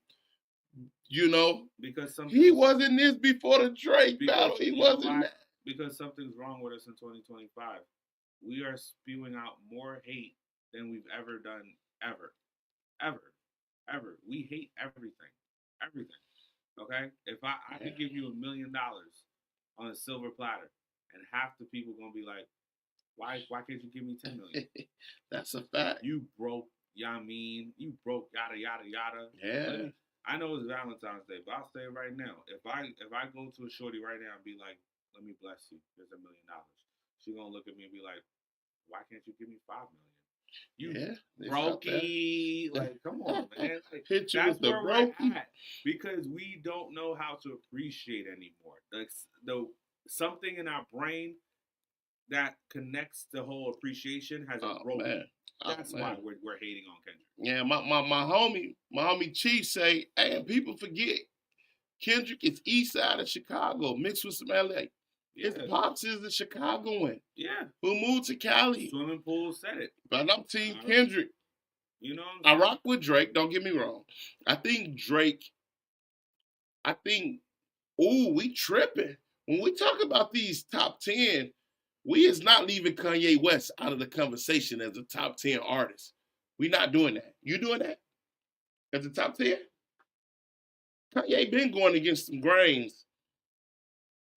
Speaker 1: You know,
Speaker 2: because
Speaker 1: he wasn't this before the Drake battle. He wasn't that.
Speaker 2: Because something's wrong with us in 2025. We are spewing out more hate than we've ever done, ever. We hate everything. Okay? If I could give you $1 million on a silver platter, and half the people gonna be like, why can't you give me 10 million?
Speaker 1: That's a fact.
Speaker 2: You broke, you broke, yada yada yada.
Speaker 1: Yeah.
Speaker 2: I know it's Valentine's Day, but I'll say it right now. If I go to a shorty right now and be like, let me bless you, here's $1 million, she gonna look at me and be like, why can't you give me $5 million? You brokey, like, come on, man. Like,
Speaker 1: hit you
Speaker 2: that's
Speaker 1: with the
Speaker 2: where
Speaker 1: brokey.
Speaker 2: we're at, because we don't know how to appreciate anymore. The something in our brain that connects the whole appreciation has a broken. That's why we're hating on Kendrick.
Speaker 1: Yeah, my homie Chief say, hey, people forget Kendrick is east side of Chicago, mixed with some LA. His pops is a Chicagoan.
Speaker 2: Yeah.
Speaker 1: Who moved to Cali.
Speaker 2: Swimming pool said it.
Speaker 1: But I'm Team Kendrick.
Speaker 2: You know
Speaker 1: I rock with Drake, don't get me wrong. I think, we tripping. When we talk about these top 10, we is not leaving Kanye West out of the conversation as a top 10 artist. We not doing that. You doing that? As a top 10? Kanye been going against some grains.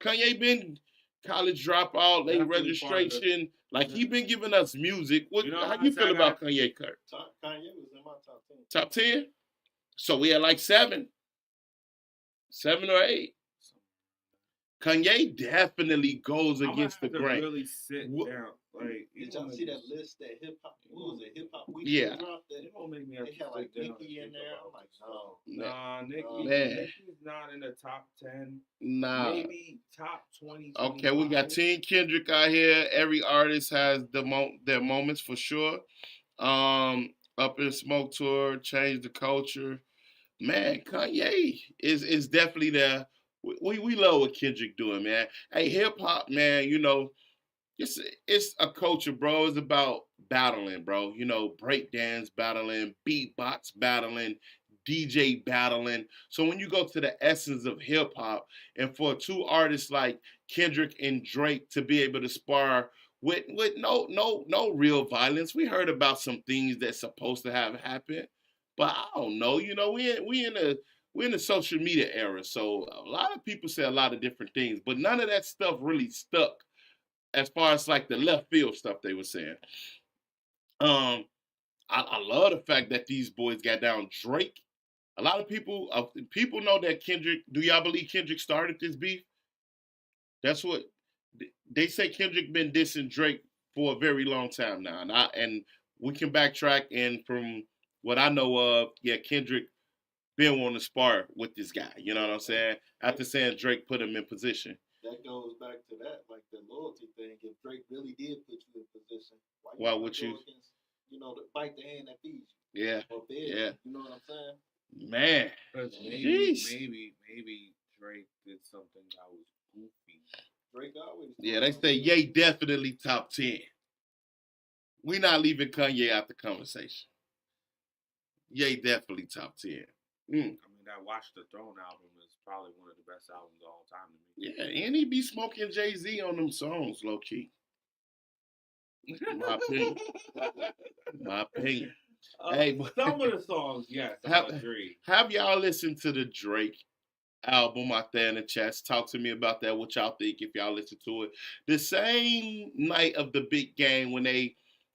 Speaker 1: Kanye been college dropout, late registration. Like, he been giving us music. How you feel about Kanye, Kurt?
Speaker 3: Kanye was in my top 10.
Speaker 1: Top 10? So we had like 7. 7 or 8. Kanye definitely goes against the grain.
Speaker 2: Really sit down. Like,
Speaker 3: did y'all see that list that hip hop? What was it? Hip Hop Week?
Speaker 1: Yeah.
Speaker 3: Dropped that. It won't make me. They had like Nicki in there. I'm like, no.
Speaker 2: Nah, Nicki's not in the top 10.
Speaker 1: Nah.
Speaker 2: Maybe top 20.
Speaker 1: Okay, we got Team Kendrick out here. Every artist has their moments for sure. Up in Smoke Tour, Change the Culture. Man, Kanye is definitely there. We love what Kendrick doing, man. Hey, hip hop, man, you know, it's a culture, bro. It's about battling, bro. You know, breakdance battling, beatbox battling, DJ battling. So when you go to the essence of hip hop, and for two artists like Kendrick and Drake to be able to spar with no real violence. We heard about some things that's supposed to have happened, but I don't know. You know, we're in the social media era, so a lot of people say a lot of different things, but none of that stuff really stuck as far as like the left field stuff they were saying. I love the fact that these boys got down Drake. A lot of people know that Kendrick. Do y'all believe Kendrick started this beef? That's what they say. Kendrick been dissing Drake for a very long time now, and we can backtrack. And from what I know of, yeah, Kendrick been wanting to spar with this guy. You know what I'm saying? After saying Drake put him in position.
Speaker 3: That goes back to that, like the loyalty thing. If Drake really did put you in position,
Speaker 1: why would you?
Speaker 3: Against, to bite the hand that feeds
Speaker 1: you. Yeah.
Speaker 3: Or bed,
Speaker 1: yeah.
Speaker 3: You know what I'm saying?
Speaker 1: Man.
Speaker 2: Maybe Drake did something that was goofy.
Speaker 3: Drake always.
Speaker 1: Yeah, they say Ye definitely top 10. We not leaving Kanye out the conversation. Ye definitely top 10.
Speaker 2: I mean, that Watch the Throne album is probably one of the best albums of all time to me.
Speaker 1: Yeah, and he be smoking Jay-Z on them songs, low key. My opinion.
Speaker 2: Hey, some of the songs, yes, I agree.
Speaker 1: Have y'all listened to the Drake album out there in the chats? Talk to me about that. What y'all think if y'all listen to it? The same night of the big game when they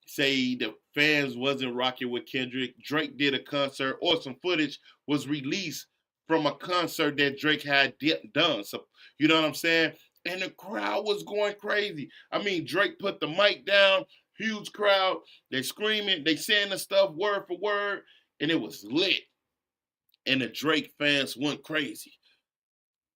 Speaker 1: say the fans wasn't rocking with Kendrick, Drake did a concert, or some footage was released from a concert that Drake had done. So, you know what I'm saying? And the crowd was going crazy. I mean, Drake put the mic down, huge crowd. They screaming, they saying the stuff word for word, and it was lit. And the Drake fans went crazy.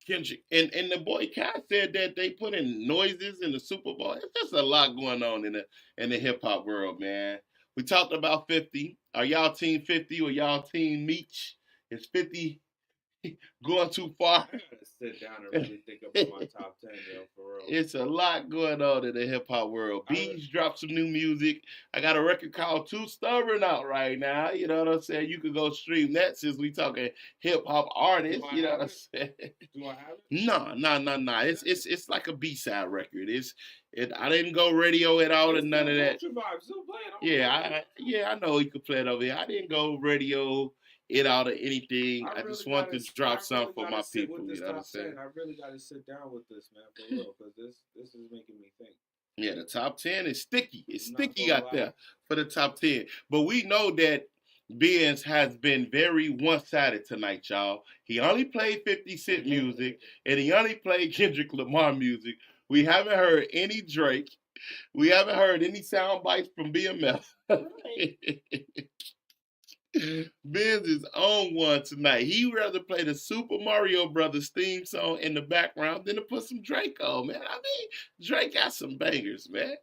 Speaker 1: Kendrick and the boy Kai said that they put in noises in the Super Bowl. It's just a lot going on in the hip hop world, man. We talked about 50. Are y'all team 50 or y'all team Meech? Is 50 going too far?
Speaker 2: I gotta sit down and really think about my top 10, yo, for real.
Speaker 1: It's a lot going on in the hip hop world. Vybz dropped some new music. I got a record called Too Stubborn out right now. You know what I'm saying? You could go stream that since we talking hip hop artists. You know what I'm saying?
Speaker 2: Do I have it?
Speaker 1: No. It's like a B-side record. I didn't go radio at all and none of that.
Speaker 2: Vybz still playing.
Speaker 1: I know he could play it over here. I didn't go radio it out of anything. I just want to drop something for my people. You know what I'm saying?
Speaker 2: I really got to sit down with this, man, for real, because this is making me think.
Speaker 1: Yeah, the top 10 is sticky. It's sticky out there for the top 10. But we know that Benz has been very one-sided tonight, y'all. He only played 50 Cent music, and he only played Kendrick Lamar music. We haven't heard any Drake. We haven't heard any sound bites from BMF. Benz is on one tonight. He rather play the Super Mario Brothers theme song in the background than to put some Drake on, man. I mean, Drake got some bangers, man.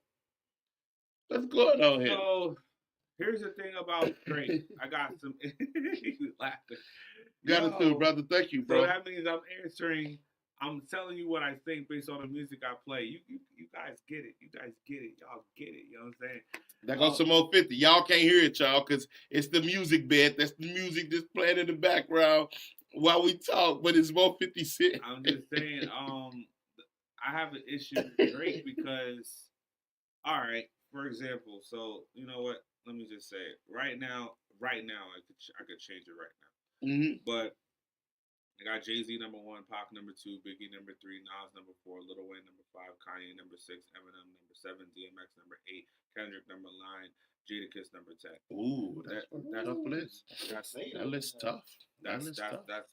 Speaker 1: What's going on here?
Speaker 2: So, here's the thing about Drake. I got some... You laughing.
Speaker 1: Got it too, brother. Thank you, bro.
Speaker 2: So that means I'm telling you what I think based on the music I play. You guys get it. You guys get it. Y'all get it. You know what I'm saying?
Speaker 1: There goes some more 50. Y'all can't hear it, y'all, because it's the music bed. That's the music just playing in the background while we talk, but it's more 50 Cent.
Speaker 2: I'm just saying, I have an issue with Drake because, all right, for example, so you know what? Let me just say it. Right now, I could change it right now.
Speaker 1: Mm-hmm.
Speaker 2: But I got Jay-Z number 1, Pac number 2, Biggie number 3, Nas number 4, Lil Wayne number 5, Kanye number 6, Eminem number 7, DMX number 8, Kendrick number 9, Jadakiss number 10.
Speaker 1: Ooh, that's a tough list. That list tough.
Speaker 2: That's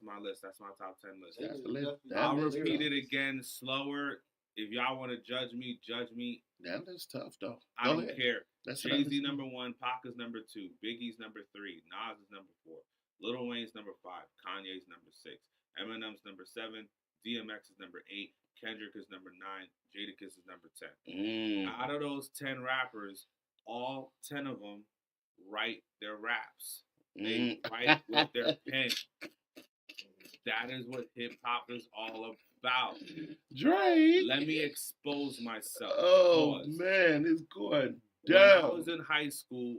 Speaker 2: my list. That's my top 10 list.
Speaker 1: That's the list.
Speaker 2: I'll repeat it again slower. If y'all want to judge me, judge me.
Speaker 1: That list tough though.
Speaker 2: I don't care.
Speaker 1: That's
Speaker 2: Jay-Z number 1, Pac is number 2, Biggie's number 3, Nas is number 4, Lil Wayne's number 5, Kanye's number 6. Eminem's number 7, DMX is number 8, Kendrick is number 9, Jadakiss is number 10. Out of those 10 rappers, all 10 of them write their raps. They write with their pen. That is what hip hop is all about.
Speaker 1: Drake.
Speaker 2: Let me expose myself.
Speaker 1: Oh, man, it's going down.
Speaker 2: When I was in high school,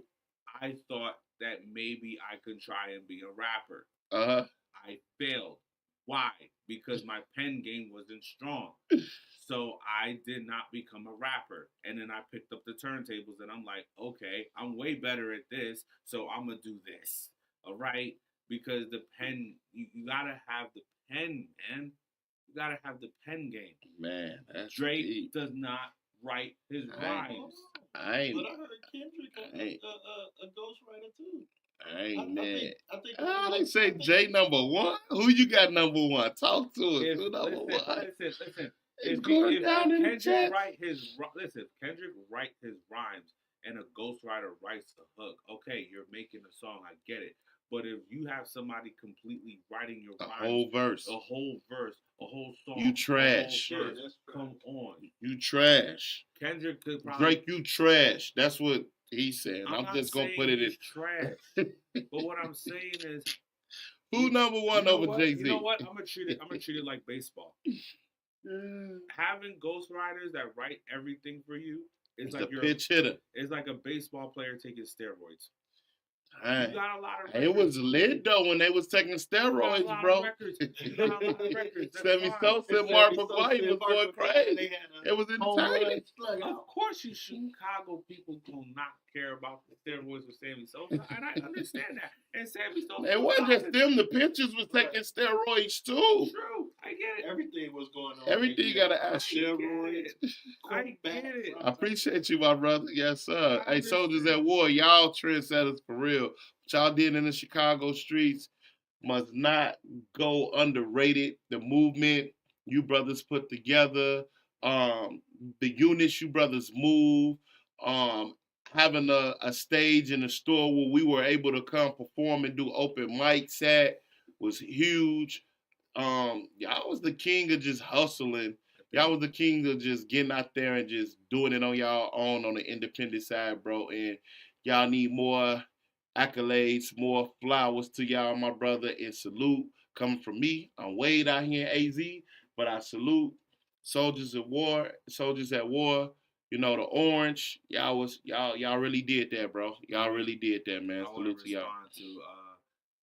Speaker 2: I thought that maybe I could try and be a rapper. I failed. Why? Because my pen game wasn't strong. So I did not become a rapper. And then I picked up the turntables and I'm like, okay, I'm way better at this, so I'm going to do this. All right? Because the pen, you got to have the pen, man. You got to have the pen game.
Speaker 1: Man, that's
Speaker 2: Drake
Speaker 1: deep.
Speaker 2: does not write his rhymes.
Speaker 3: But I heard Kendrick a ghostwriter too.
Speaker 1: I ain't mad.
Speaker 3: I think
Speaker 1: they say Jay number 1. Who you got number 1? Talk to us. Who number 1?
Speaker 2: Listen.
Speaker 1: It's going down in the chat.
Speaker 2: Kendrick write his rhymes and a ghostwriter writes the hook. Okay, you're making a song. I get it. But if you have somebody completely writing your rhymes, a whole song,
Speaker 1: you trash.
Speaker 2: Come on,
Speaker 1: you trash.
Speaker 2: Kendrick could probably
Speaker 1: Drake, you trash. That's what he's saying. I'm just gonna put it in
Speaker 2: trash. But what I'm saying is,
Speaker 1: who number 1 over Jay-Z?
Speaker 2: You know what? I'm gonna treat it like baseball. Having ghostwriters that write everything for you is like
Speaker 1: a pitch hitter.
Speaker 2: It's like a baseball player taking steroids.
Speaker 1: Right.
Speaker 2: You got a lot of records.
Speaker 1: It was lit though when they was taking steroids, bro. Sammy Sosa and Mark McGwire was going crazy. It was entertaining.
Speaker 2: Of course, you Chicago people do not care about the steroids with Sammy Sosa, and I understand that. And Sammy Sosa.
Speaker 1: It wasn't just them. The pitchers was taking steroids too.
Speaker 2: True, I get it.
Speaker 3: Everything was going on.
Speaker 1: Everything got to ask
Speaker 3: steroids.
Speaker 2: I get it.
Speaker 1: I appreciate you, my brother. Yes, sir. Hey, Soldiers at War, y'all trendsetters for real. What y'all did in the Chicago streets must not go underrated. The movement you brothers put together, the units you brothers move, having a stage in the store where we were able to come perform and do open mics at was huge. y'all was the king of just hustling. Y'all was the king of just getting out there and just doing it on y'all own on the independent side, bro. And y'all need more accolades, more flowers to y'all, my brother. And salute coming from me. I'm Wade out here in AZ, but I salute soldiers at war. Soldiers at war. You know, the orange. Y'all really did that, bro. Y'all really did that, man.
Speaker 2: I
Speaker 1: Salute to y'all.
Speaker 2: To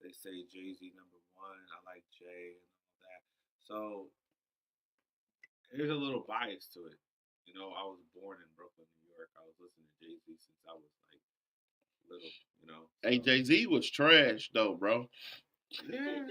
Speaker 2: they say Jay-Z #1. I like Jay and all that. So there's a little bias to it. You know, I was born in Brooklyn, New York. I was listening to Jay-Z since I was like little, you know. So.
Speaker 1: Hey, Jay-Z was trash though, bro.
Speaker 2: Yeah.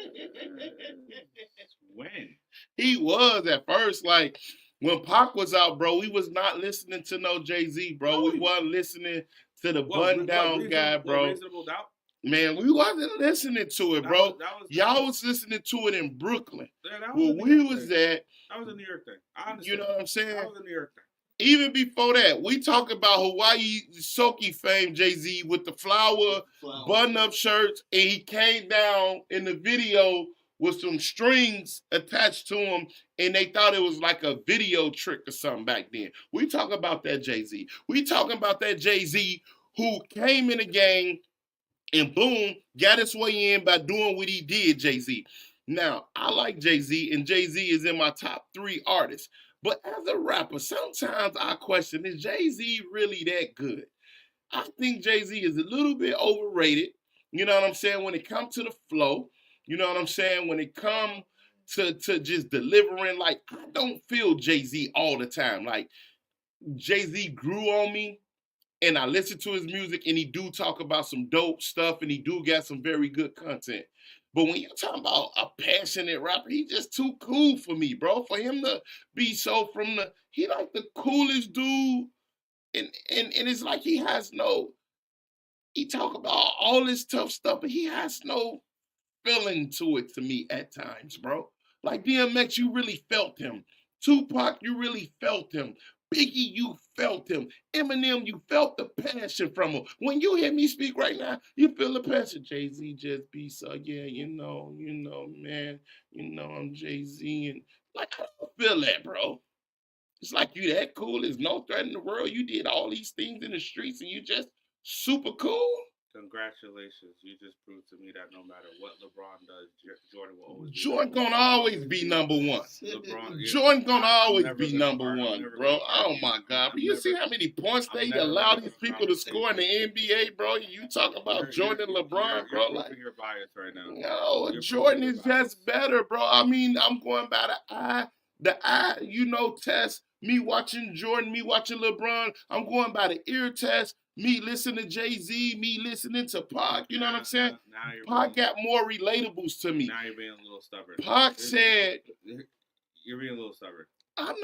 Speaker 2: When?
Speaker 1: He was at first, like when Pac was out, bro, we was not listening to no Jay-Z, bro. We wasn't listening to the bun down guy, bro.
Speaker 2: Reasonable Doubt?
Speaker 1: Man, we wasn't listening to it, bro. Y'all was listening to it in Brooklyn.
Speaker 2: Yeah,
Speaker 1: where we was at.
Speaker 2: That was a New York thing. I understand.
Speaker 1: You know what I'm saying?
Speaker 2: That was a New York thing.
Speaker 1: Even before that, we talk about Hawaii Soki fame Jay-Z with the flower button-up shirts, and he came down in the video with some strings attached to him, and they thought it was like a video trick or something back then. We talk about that Jay-Z. We talking about that Jay-Z who came in the game and boom, got his way in by doing what he did, Jay-Z. Now, I like Jay-Z, and Jay-Z is in my top 3 artists. But as a rapper, sometimes I question, is Jay-Z really that good? I think Jay-Z is a little bit overrated. You know what I'm saying? When it comes to the flow, you know what I'm saying? When it comes to just delivering, like, I don't feel Jay-Z all the time. Like, Jay-Z grew on me, and I listen to his music, and he do talk about some dope stuff, and he do got some very good content. But when you're talking about a passionate rapper, he just too cool for me, bro. For him to be so he like the coolest dude, and it's like he talk about all this tough stuff, but he has no feeling to it to me at times, bro. Like DMX, you really felt him. Tupac, you really felt him. Biggie, you felt him. Eminem, you felt the passion from him. When you hear me speak right now, you feel the passion. Jay-Z just be so, yeah, you know, man, I'm Jay-Z. And like, I don't feel that, bro. It's like you that cool. There's no threat in the world. You did all these things in the streets and you just super cool.
Speaker 2: Congratulations. You just proved to me that no matter what LeBron does, Jordan will always be
Speaker 1: Jordan gonna always be number one. Jordan gonna always be number one, bro. Oh my God. But you see how many points they allow these people to score in the NBA, bro? You talk about Jordan and LeBron, bro.
Speaker 2: Like you're biased right now.
Speaker 1: No, Jordan is just better, bro. I mean, I'm going by the eye, test. Me watching Jordan, me watching LeBron. I'm going by the ear test. Me listening to Jay-Z, me listening to Pac, you know what I'm saying? Pac got more relatables to me.
Speaker 2: Now you're being a little stubborn.
Speaker 1: Pac said...
Speaker 2: You're being a little stubborn.
Speaker 1: I'm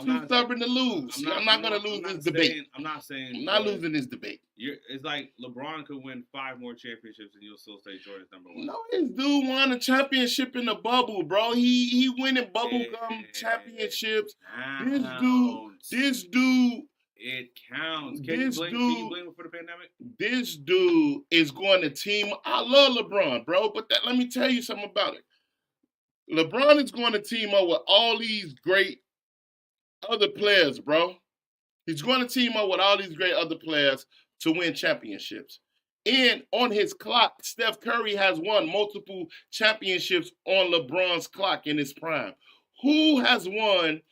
Speaker 1: too stubborn to lose. I'm not going to lose this debate.
Speaker 2: I'm not saying...
Speaker 1: I'm not losing this debate.
Speaker 2: It's like LeBron could win 5 more championships and you'll still say Jordan's number 1.
Speaker 1: No, this dude won a championship in the bubble, bro. He winning bubblegum championships. This dude...
Speaker 2: It counts. Can you blame him for the pandemic?
Speaker 1: This dude is going to team. I love LeBron, bro, but let me tell you something about it. LeBron is going to team up with all these great other players, bro. He's going to team up with all these great other players to win championships. And on his clock, Steph Curry has won multiple championships on LeBron's clock in his prime. Who has won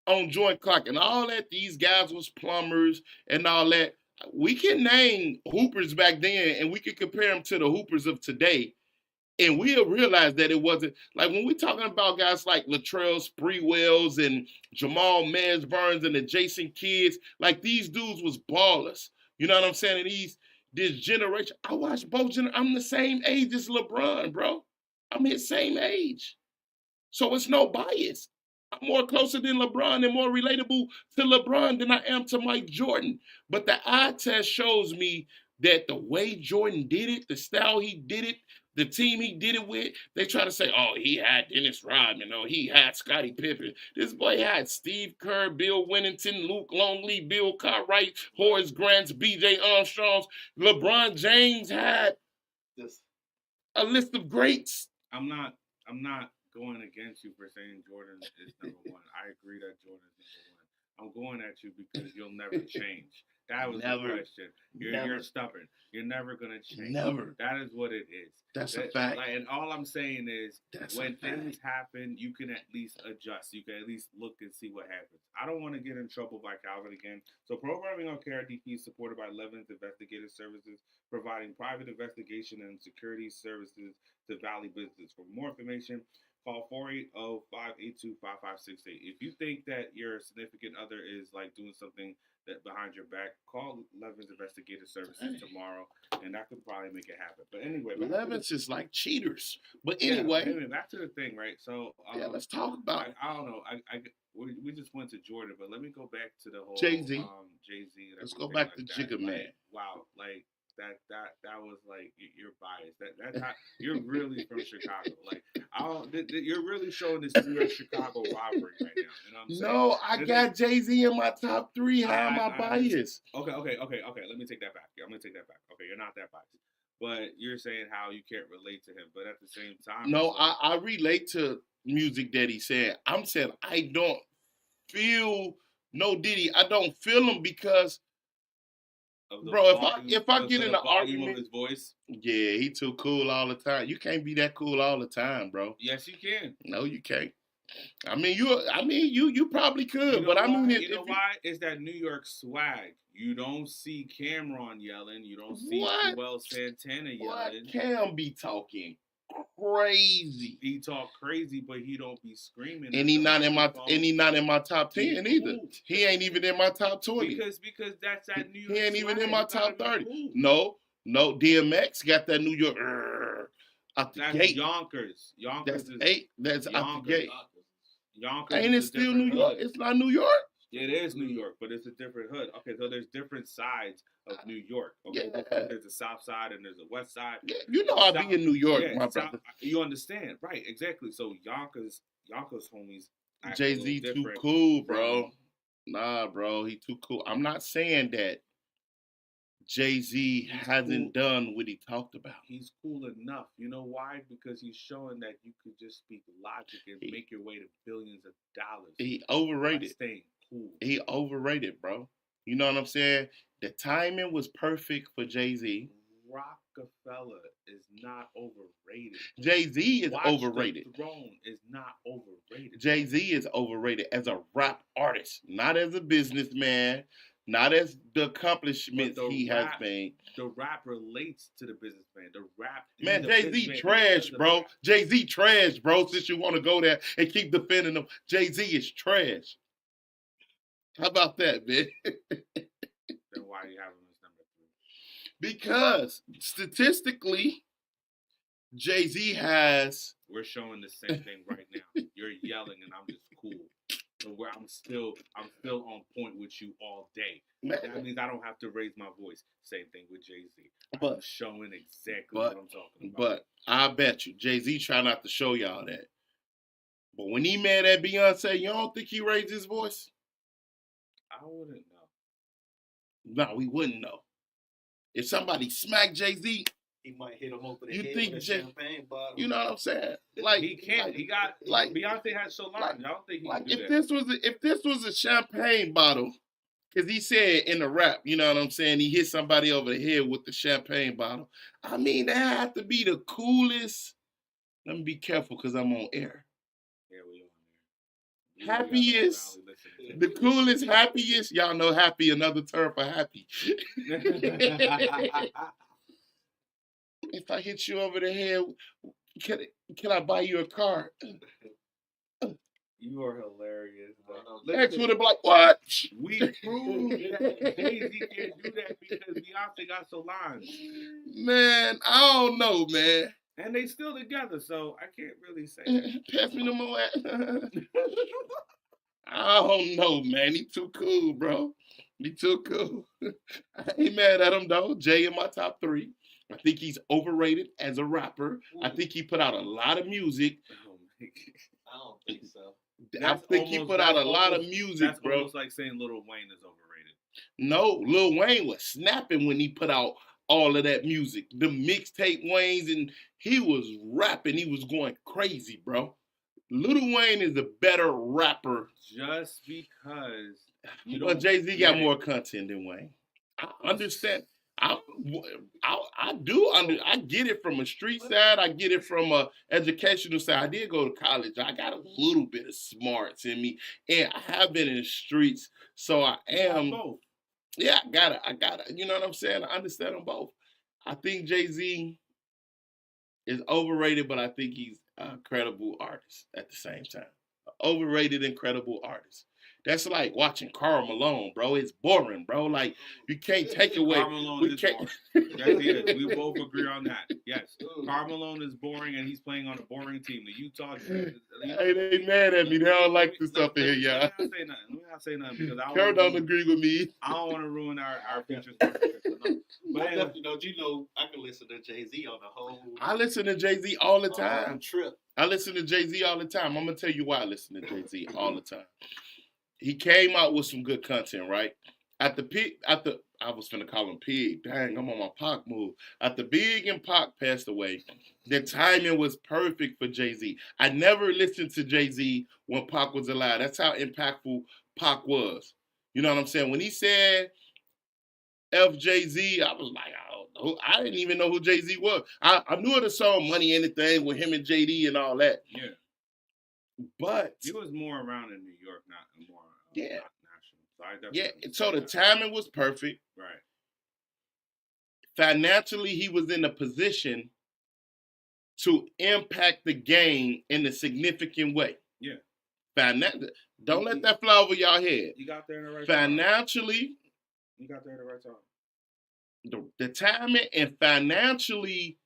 Speaker 1: on joint clock and all that? These guys was plumbers and all that. We can name hoopers back then and we can compare them to the hoopers of today. And we'll realize that it wasn't like when we're talking about guys like Latrell Sprewells and Jamal Burns and the Jason Kidds, like these dudes was ballers. You know what I'm saying? And this generation, I watched both I'm the same age as LeBron, bro. I'm his same age. So it's no bias. I'm more closer than LeBron and more relatable to LeBron than I am to Mike Jordan. But the eye test shows me that the way Jordan did it, the style he did it, the team he did it with, they try to say, oh, he had Dennis Rodman, or he had Scottie Pippen. This boy had Steve Kerr, Bill Winnington, Luke Longley, Bill Cartwright, Horace Grants, B.J. Armstrongs. LeBron James had a list of greats.
Speaker 2: I'm not going against you for saying Jordan is number one. I agree that Jordan is number one. I'm going at you because you'll never change. That was the question. You're stubborn. You're never gonna change.
Speaker 1: Never.
Speaker 2: That is what it is.
Speaker 1: That's a fact.
Speaker 2: And all I'm saying is, when things happen, you can at least adjust. You can at least look and see what happens. I don't want to get in trouble by Calvin again. So, programming on KRDP is supported by Levin's Investigative Services, providing private investigation and security services to Valley business. For more information, call 480-582-5568. If you think that your significant other is like doing something that behind your back, call Levin's Investigative Services tomorrow, and that could probably make it happen. But anyway,
Speaker 1: Levin's is like cheaters. But anyway,
Speaker 2: back to the thing, right? So
Speaker 1: let's talk about.
Speaker 2: I don't know. We just went to Jordan, but let me go back to the whole
Speaker 1: Jay-Z.
Speaker 2: Jay-Z.
Speaker 1: Let's go back to Jigga Man.
Speaker 2: Wow, like. That was like, you're biased. That's how you're really from Chicago. Like, you're really showing this New York Chicago rivalry right now. You know what I'm saying?
Speaker 1: No, I got Jay-Z in my top 3. How am I biased?
Speaker 2: Okay. Let me take that back. I'm gonna take that back. Okay, you're not that biased, but you're saying how you can't relate to him, but at the same time,
Speaker 1: no, I relate to music that he said. I'm saying I don't feel no Diddy. I don't feel him because. Bro, if I get in an argument,
Speaker 2: of his voice,
Speaker 1: yeah, he too cool all the time. You can't be that cool all the time, bro.
Speaker 2: Yes, you can.
Speaker 1: No, you can't. I mean, you probably could,
Speaker 2: you know
Speaker 1: but
Speaker 2: why?
Speaker 1: I mean,
Speaker 2: why? It's that New York swag. You don't see Cameron yelling. You don't see Joel Santana yelling.
Speaker 1: Cam be talking crazy.
Speaker 2: He talk crazy, but he don't be screaming.
Speaker 1: And he not in my top 10 either. Cool. He ain't even in my top 20.
Speaker 2: Because that's that New York.
Speaker 1: He ain't
Speaker 2: swag.
Speaker 1: even in my top 30. Cool. No. DMX got that New York out the gate.
Speaker 2: Yonkers.
Speaker 1: That's
Speaker 2: is
Speaker 1: 8. That's
Speaker 2: Yonkers.
Speaker 1: out the gate.
Speaker 2: Yonkers.
Speaker 1: Ain't it still New York? It's not New York.
Speaker 2: It is New York, but it's a different hood. Okay, so there's different sides of New York. Okay, there's a south side and there's a west side.
Speaker 1: Yeah, you know I be in New York, my brother.
Speaker 2: You understand, right? Exactly. So Yonkers homies.
Speaker 1: Jay-Z too cool, bro. Nah, bro, he too cool. I'm not saying that Jay-Z hasn't done what he talked about.
Speaker 2: He's cool enough. You know why? Because he's showing that you could just speak logic and make your way to billions of dollars.
Speaker 1: He overrated.
Speaker 2: Staying cool.
Speaker 1: He overrated, bro. You know what I'm saying? The timing was perfect for Jay-Z.
Speaker 2: Rockefeller is not overrated.
Speaker 1: Jay-Z is overrated.
Speaker 2: The Throne is not overrated.
Speaker 1: Jay-Z is overrated as a rap artist, not as a businessman. Not as the accomplishments he has made.
Speaker 2: The rap relates to the businessman. The rap.
Speaker 1: Man, Jay-Z trash, bro. Jay-Z trash, bro. Since you want to go there and keep defending him, Jay-Z is trash. How about that, man?
Speaker 2: Then why do you have him as number 3?
Speaker 1: Because statistically, Jay-Z has.
Speaker 2: We're showing the same thing right now. You're yelling, and I'm just cool. Where I'm still on point with you all day. That means I don't have to raise my voice. Same thing with Jay-Z. I'm showing exactly what I'm talking about.
Speaker 1: But I bet you, Jay-Z try not to show y'all that. But when he mad at Beyonce, you don't think he raised his voice?
Speaker 2: I wouldn't know.
Speaker 1: No, we wouldn't know. If somebody smacked Jay-Z,
Speaker 3: he might hit him over the head with a champagne bottle.
Speaker 1: You know what I'm saying? Like
Speaker 2: he can't.
Speaker 1: Like,
Speaker 2: he got like Beyonce had so long. I don't think he can do that.
Speaker 1: If this was a champagne bottle, because he said in the rap, you know what I'm saying? He hit somebody over the head with the champagne bottle. I mean, that had to be the coolest. Let me be careful because I'm on air.
Speaker 2: Yeah, we on air.
Speaker 1: Happiest, the coolest, happiest. Y'all know happy, another term for happy. If I hit you over the head, can I buy you a car?
Speaker 2: You are hilarious.
Speaker 1: Next would have been like, what?
Speaker 2: We proved that Jay-Z can't do that because Beyonce got Solange.
Speaker 1: Man, I don't know, man.
Speaker 2: And they still together, so I can't really say that.
Speaker 1: Pass me the Moet. I don't know, man. He too cool, bro. He too cool. I ain't mad at him, though. Jay in my top 3. I think he's overrated as a rapper. Ooh. I think he put out a lot of music.
Speaker 3: I don't think so.
Speaker 1: I think he put out a lot of music,
Speaker 2: that's
Speaker 1: bro.
Speaker 2: That's almost like saying Lil Wayne is overrated.
Speaker 1: No, Lil Wayne was snapping when he put out all of that music. The mixtape Waynes, and he was rapping. He was going crazy, bro. Lil Wayne is a better rapper.
Speaker 2: Just because
Speaker 1: But Jay-Z got more content than Wayne. I understand. I get it from a street side. I get it from a educational side. I did go to college. I got a little bit of smarts in me, and I have been in the streets, so I am. Yeah, I got it. You know what I'm saying? I understand them both. I think Jay-Z is overrated, but I think he's a credible artist at the same time. Overrated, incredible artist. That's like watching Karl Malone, bro. It's boring, bro. Like, you can't take away.
Speaker 2: Karl Malone is boring. Yes, he is. We both agree on that. Yes. Karl Malone is boring, and he's playing on a boring team. The Utah.
Speaker 1: Hey, they mad at me. They don't like this stuff in here, y'all.
Speaker 2: Let me not say nothing because
Speaker 1: Carol don't agree with me.
Speaker 2: I don't want to ruin our futures.
Speaker 3: But I definitely know, I can listen to Jay-Z on the whole.
Speaker 1: I listen to Jay-Z all the time.
Speaker 3: Trip.
Speaker 1: I listen to Jay-Z all the time. I'm gonna tell you why I listen to Jay-Z all the time. He came out with some good content, right? I was finna call him Pig. Dang, I'm on my Pac move. After Big and Pac passed away, the timing was perfect for Jay-Z. I never listened to Jay-Z when Pac was alive. That's how impactful Pac was. You know what I'm saying? When he said F Jay-Z, I was like, I didn't even know who Jay-Z was. I knew of the song Money Anything with him and JD and all that.
Speaker 2: Yeah.
Speaker 1: But
Speaker 2: he was more around in New York, not more national.
Speaker 1: So the timing was perfect.
Speaker 2: Right.
Speaker 1: Financially, he was in a position to impact the game in a significant way.
Speaker 2: Yeah.
Speaker 1: Don't let that fly over y'all head.
Speaker 2: You got there in the right
Speaker 1: financially,
Speaker 2: time. You got there at the right time.
Speaker 1: The timing and financially,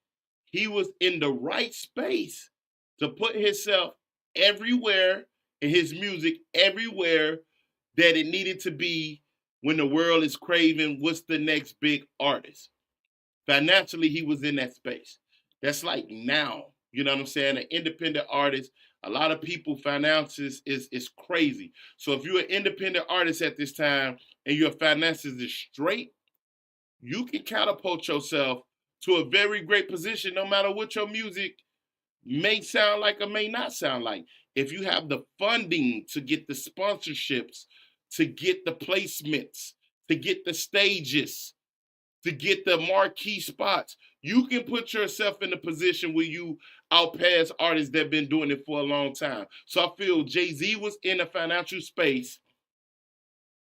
Speaker 1: he was in the right space to put himself everywhere in his music, everywhere that it needed to be when the world is craving what's the next big artist. Financially, he was in that space. That's like now, you know what I'm saying? An independent artist, a lot of people, finances is crazy. So if you're an independent artist at this time and your finances is straight, you can catapult yourself to a very great position no matter what your music may sound like or may not sound like. If you have the funding to get the sponsorships, to get the placements, to get the stages, to get the marquee spots, you can put yourself in a position where you outpass artists that have been doing it for a long time. So I feel Jay-Z was in a financial space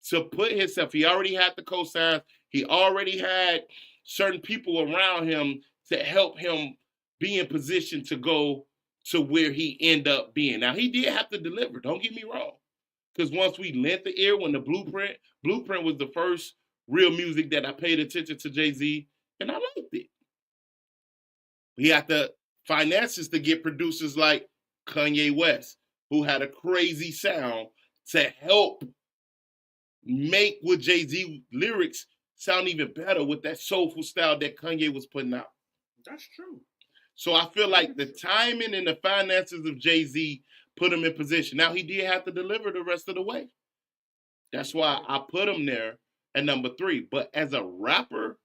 Speaker 1: to put himself, he already had the cosigns, he already had certain people around him to help him be in position to go to where he end up being. Now, he did have to deliver, don't get me wrong. Because once we lent the ear, when the Blueprint was the first real music that I paid attention to Jay-Z, and I liked it. He had the finances to get producers like Kanye West, who had a crazy sound to help make what Jay-Z lyrics sound even better with that soulful style that Kanye was putting out.
Speaker 2: That's true.
Speaker 1: So I feel like the timing and the finances of Jay-Z put him in position. Now, he did have to deliver the rest of the way. That's why I put him there at number 3. But as a rapper,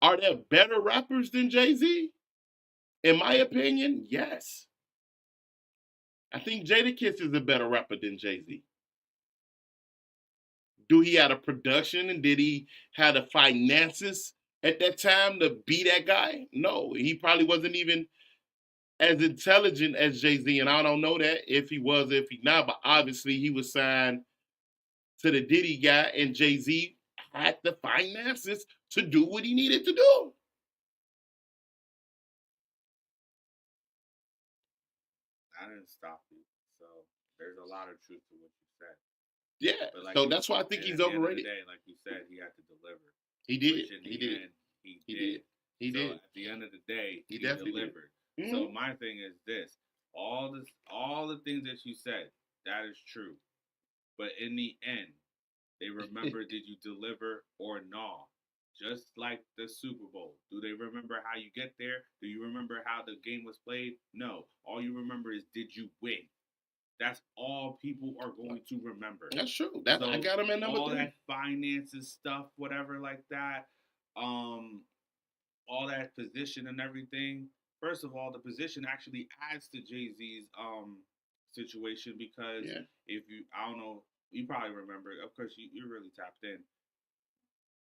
Speaker 1: are there better rappers than Jay-Z? In my opinion, yes. I think Jadakiss is a better rapper than Jay-Z. Do he have a production and did he have the finances at that time to be that guy? No, he probably wasn't even as intelligent as Jay-Z, and I don't know that if he was, if he not, but obviously he was signed to the Diddy guy, and Jay-Z had the finances to do what he needed to do.
Speaker 2: I didn't stop you, so there's a lot of truth to what you said.
Speaker 1: Yeah, like so that's why I think he's overrated.
Speaker 2: Day, like you said, he had to deliver.
Speaker 1: He did.
Speaker 2: He did. At the end of the day, he delivered. Mm-hmm. So my thing is this: all the things that you said, that is true. But in the end, they remember did you deliver or not? Just like the Super Bowl. Do they remember how you get there? Do you remember how the game was played? No. All you remember is did you win? That's all people are going to remember.
Speaker 1: That's true. So I got him at number 3.
Speaker 2: All that finances stuff, whatever like that, all that position and everything, first of all, the position actually adds to Jay-Z's situation because if you, I don't know, you probably remember. Of course, you're really tapped in.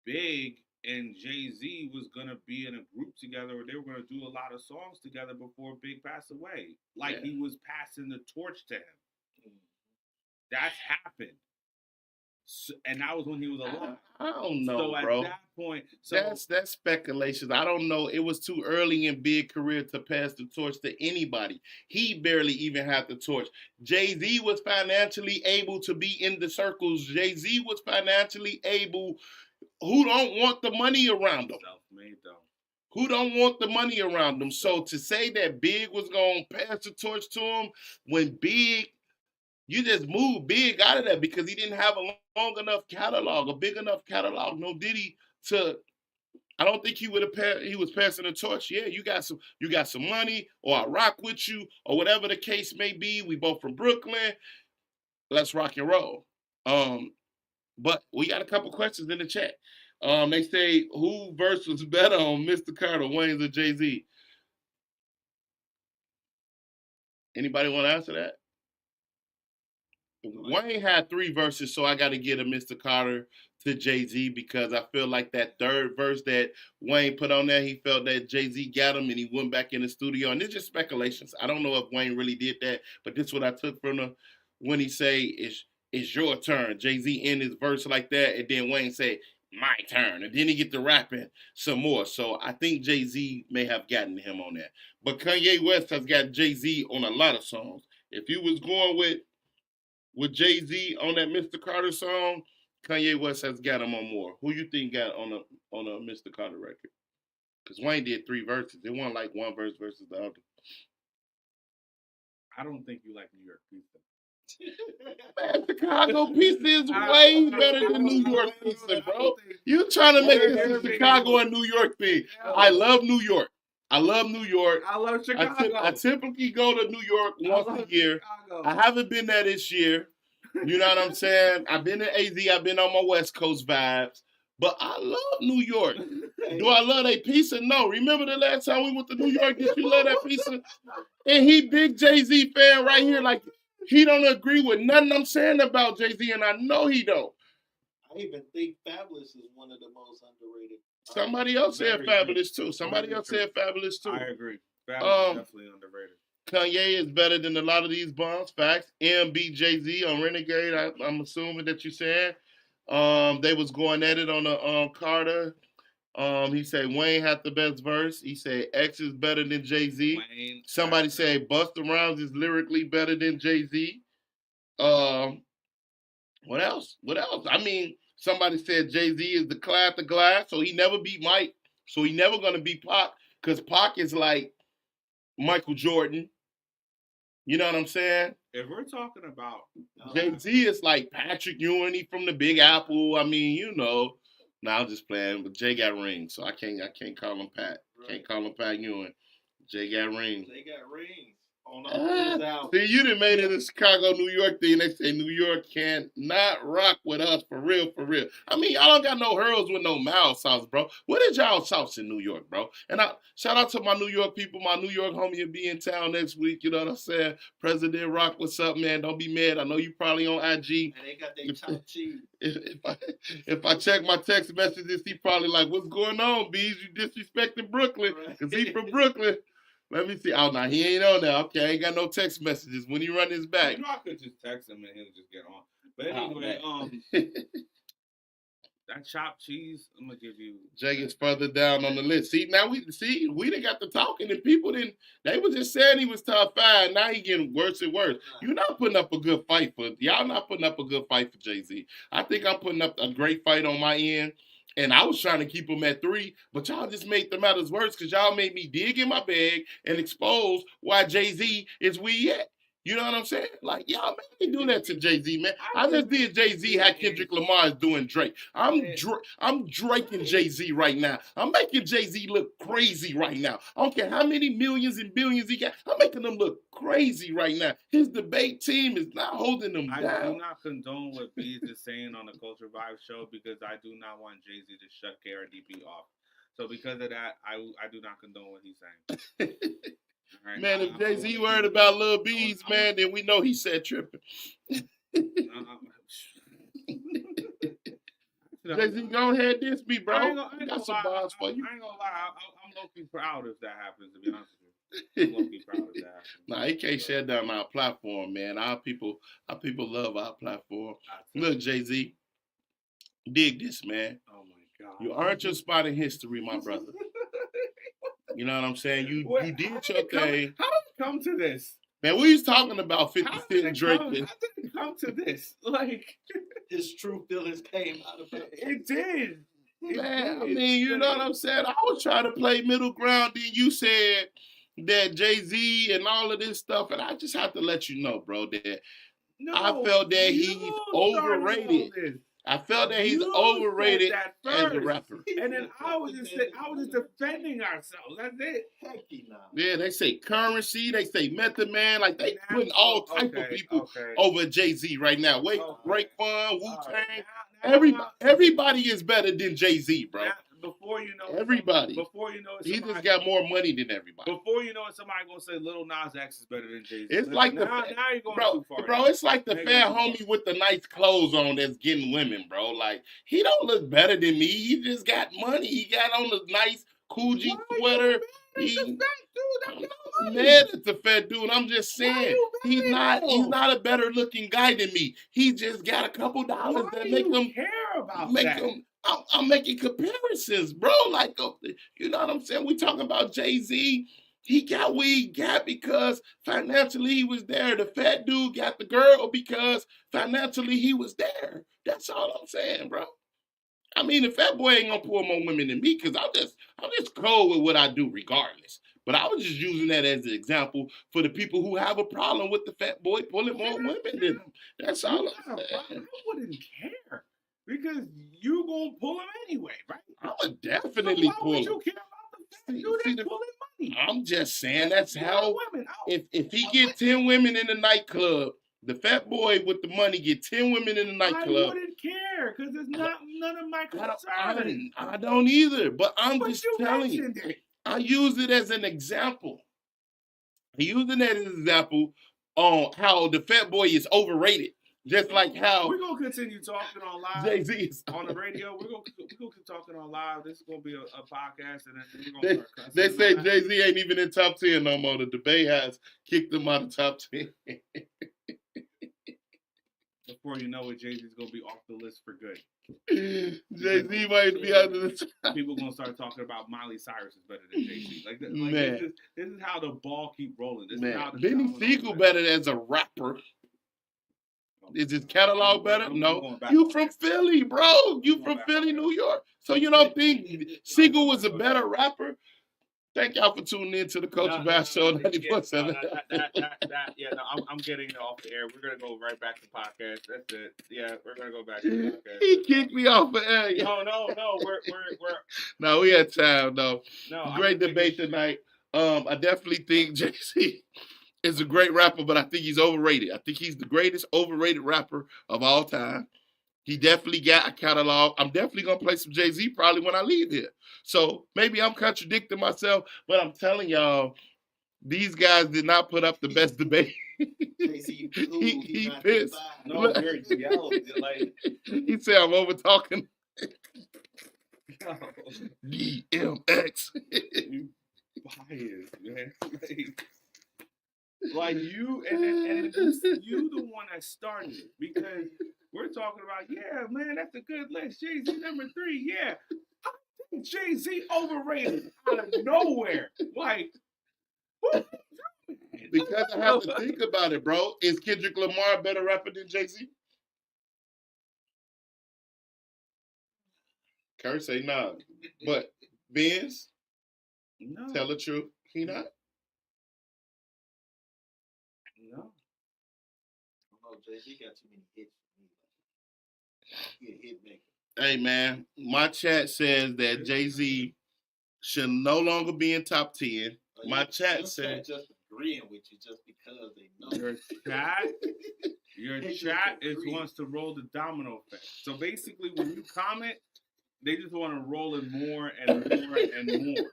Speaker 2: Big and Jay-Z was gonna be in a group together, or they were gonna do a lot of songs together before Big passed away. Like he was passing the torch to him. That's happened. So, and that was when he was alive.
Speaker 1: I don't know,
Speaker 2: so
Speaker 1: bro.
Speaker 2: At that point,
Speaker 1: that's speculation. I don't know. It was too early in Big career to pass the torch to anybody. He barely even had the torch. Jay-Z was financially able to be in the circles. Jay-Z was financially able. Who don't want the money around them?
Speaker 2: Self-made though.
Speaker 1: Who don't want the money around them? So to say that Big was gonna pass the torch to him when Big, you just moved Big out of that because he didn't have a long enough catalog, a big enough catalog. No Diddy to. I don't think he would have. He was passing the torch. Yeah, you got some money, or I rock with you, or whatever the case may be. We both from Brooklyn. Let's rock and roll. But we got a couple questions in the chat. They say who verse was better on Mr. Carter, Wayne's or Jay-Z? Anybody want to answer that? Wayne had 3 verses, so I got to get a Mr. Carter to Jay-Z because I feel like that third verse that Wayne put on there, he felt that Jay-Z got him and he went back in the studio. And it's just speculations. I don't know if Wayne really did that, but this is what I took from him when he say, it's your turn. Jay-Z end his verse like that, and then Wayne say, my turn. And then he get to rapping some more. So I think Jay-Z may have gotten him on that. But Kanye West has got Jay-Z on a lot of songs. If you was going with Jay-Z on that Mr. Carter song, Kanye West has got him on more. Who you think got on a Mr. Carter record? Because Wayne did 3 verses. It wasn't like one verse versus the other.
Speaker 2: I don't think you like New York pizza.
Speaker 1: Man, Chicago pizza is way better than New York pizza, bro. You trying to make this a Chicago and New York thing. I love New York. I love New York.
Speaker 2: I love Chicago.
Speaker 1: I typically go to New York once a year. Chicago. I haven't been there this year. You know what I'm saying? I've been to AZ. I've been on my West Coast vibes. But I love New York. Do I love that pizza? No. Remember the last time we went to New York? Did you love that pizza? And he big Jay-Z fan right here. Like, he don't agree with nothing I'm saying about Jay-Z, and I know he don't.
Speaker 3: I even think Fabulous is one of the most underrated.
Speaker 1: Somebody else said Fabulous too. I
Speaker 2: agree. Fabulous definitely underrated.
Speaker 1: Kanye is better than a lot of these bums. Facts. MB Jay-Z on Renegade. I'm assuming that you said. They was going at it on the Carter. He said Wayne had the best verse. He said X is better than Jay-Z. Somebody said Busta Rhymes is lyrically better than Jay-Z. What else? I mean, somebody said Jay-Z is the class of glass, so he never beat Mike. So he never gonna beat Pac, because Pac is like Michael Jordan. You know what I'm saying?
Speaker 2: If we're talking about
Speaker 1: Jay-Z is like Patrick Ewing from the Big Apple. I mean, you know. Now I'm just playing, but Jay got rings, so I can't call him Pat. Right. Can't call him Pat Ewing. Jay got rings.
Speaker 3: Jay got rings. On
Speaker 1: see, you done made it a Chicago, New York thing. They say New York can't not rock with us for real, for real. I mean, y'all don't got no hurls with no mouth sauce, bro. What is y'all sauce in New York, bro? And I shout out to my New York people. My New York homie will be in town next week. You know what I'm saying? President Rock, what's up, man? Don't be mad. I know you probably on IG.
Speaker 3: And they got their top cheese.
Speaker 1: If I check my text messages, he probably like, what's going on, Bees? You disrespecting Brooklyn. Because he from Brooklyn. Let me see. Oh, no, he ain't on there. Okay, I ain't got no text messages. When he run his back.
Speaker 2: You know, I could just text him and he'll just get on. But anyway, that chopped cheese, I'm going to give you.
Speaker 1: Jay is further down on the list. See, now we done got to talking and people didn't, they was just saying he was top 5. Now he getting worse and worse. You're not putting up a good fight y'all not putting up a good fight for Jay-Z. I think I'm putting up a great fight on my end. And I was trying to keep them at 3, but y'all just made the matters worse because y'all made me dig in my bag and expose why Jay-Z is where he at. You know what I'm saying? Like, y'all made me do that to Jay-Z, man. I just did Jay-Z how Kendrick Lamar is doing Drake. I'm Draking Jay-Z right now. I'm making Jay-Z look crazy right now. I don't care how many millions and billions he got. I'm making them look crazy right now. His debate team is not holding them down.
Speaker 2: I do not condone what Vybz is saying on the Culture Vibes show because I do not want Jay-Z to shut KRDB off. So because of that, I do not condone what he's saying. Right?
Speaker 1: Man, if Jay-Z worried about Lil B's, man, then we know he said tripping. Jay-Z, go ahead, this me, bro.
Speaker 2: I ain't
Speaker 1: got some bars for you.
Speaker 2: I ain't gonna lie. I'm low-key proud if that happens, to be honest with you. I'm low-key proud if that happens.
Speaker 1: Nah, he can't shut down our platform, man. Our people love our platform. Look, Jay-Z, dig this, man.
Speaker 2: Oh my God.
Speaker 1: You earned your spot in history, my brother. You know what I'm saying? You did your thing.
Speaker 2: How did it come to this?
Speaker 1: Man, we was talking about 50 Cent Drake.
Speaker 2: How did it come to this? Like,
Speaker 3: his true feelings came out of it.
Speaker 2: It did.
Speaker 1: Man, I mean, you know what I'm saying? I was trying to play middle ground. Then you said that Jay-Z and all of this stuff, and I just have to let you know, bro, that I felt that he's overrated. I felt that he's overrated as a rapper.
Speaker 2: And then I was just defending ourselves. That's it.
Speaker 3: Hecky now.
Speaker 1: Yeah, they say Currency, they say Method Man, like they putting all type of people over Jay-Z right now. Wait, Raekwon, Wu-Tang, everybody is better than Jay-Z, bro.
Speaker 2: Before you know
Speaker 1: everybody.
Speaker 2: Before you know it,
Speaker 1: he just got more money than everybody.
Speaker 2: Before you know it, somebody gonna say Lil Nas X is better than Jay-Z.
Speaker 1: It's like
Speaker 2: now you're going too far.
Speaker 1: Bro, it's like the fat homie with the nice clothes on that's getting women, bro. Like, he don't look better than me. He just got money. He got on a nice Coogee sweater. Mad at the fat dude. I'm just saying he's not a better looking guy than me. He just got a couple dollars that make him
Speaker 2: care about
Speaker 1: him. I'm making comparisons, bro. Like, you know what I'm saying? We talking about Jay-Z. He got what he got because financially he was there. The fat dude got the girl because financially he was there. That's all I'm saying, bro. I mean, the fat boy ain't gonna pull more women than me because I'm just cold with what I do regardless. But I was just using that as an example for the people who have a problem with the fat boy pulling more women than him. That's all I'm saying.
Speaker 2: I wouldn't care. Because you gonna pull him anyway, right?
Speaker 1: I would definitely pull him.
Speaker 2: You care about the dude that's pulling money?
Speaker 1: I'm just saying that's how. If he get 10 women in the nightclub, the fat boy with the money get 10 women in the nightclub.
Speaker 2: I wouldn't care because it's not none of my concern.
Speaker 1: I don't either. But I'm just telling you. I use it as an example. I use it as an example on how the fat boy is overrated. Just like how
Speaker 2: we're gonna continue talking on live
Speaker 1: Jay-Z
Speaker 2: on the radio. We're gonna keep talking on live. This is gonna be a podcast, and then we're gonna start
Speaker 1: they say Jay-Z ain't even in top 10 no more. The debate has kicked him out of top 10.
Speaker 2: Before you know it, Jay-Z's gonna be off the list for good.
Speaker 1: Jay-Z might be out of the top.
Speaker 2: People gonna start talking about Miley Cyrus is better than Jay-Z. Like this is how the ball keep rolling. This is how
Speaker 1: Benny Siegel better as a rapper. Is his catalog better? No. You from Philly, bro. You from Philly, New York. So you don't think Siegel was a better rapper? Thank y'all for tuning in to the Coach Vybz Show 94.7.
Speaker 2: Yeah, I'm getting off the air. We're going to go right back to podcast. That's it. Yeah, we're going to go back to the podcast.
Speaker 1: He kicked me off the air.
Speaker 2: No. We're
Speaker 1: No, we had time, though.
Speaker 2: No,
Speaker 1: great debate tonight. I definitely think Jay-Z is a great rapper, but I think he's overrated. I think he's the greatest overrated rapper of all time. He definitely got a catalog. I'm definitely going to play some Jay-Z probably when I leave here. So maybe I'm contradicting myself, but I'm telling y'all, these guys did not put up the best debate.
Speaker 3: Jay-Z,
Speaker 1: he pissed.
Speaker 3: No, very like,
Speaker 1: he said I'm over talking. DMX.
Speaker 2: You biased, man. Like you, and it's you the one that started it because we're talking about, yeah, man, that's a good list. Jay-Z number 3, yeah. I think Jay-Z overrated out of nowhere. Like,
Speaker 1: because I have to think about it, bro. Is Kendrick Lamar a better rapper than Jay-Z? Kurt say nah. But Benz,
Speaker 2: no.
Speaker 1: Tell the truth, he not?
Speaker 2: No.
Speaker 3: No, Jay-Z got too many hits. He a hit maker.
Speaker 1: Hey, man, my chat says that Jay-Z should no longer be in top 10. My chat says...
Speaker 3: just agreeing with you just because they know.
Speaker 2: Your chat wants to roll the domino effect. So basically, when you comment, They just want to roll in more and more and more.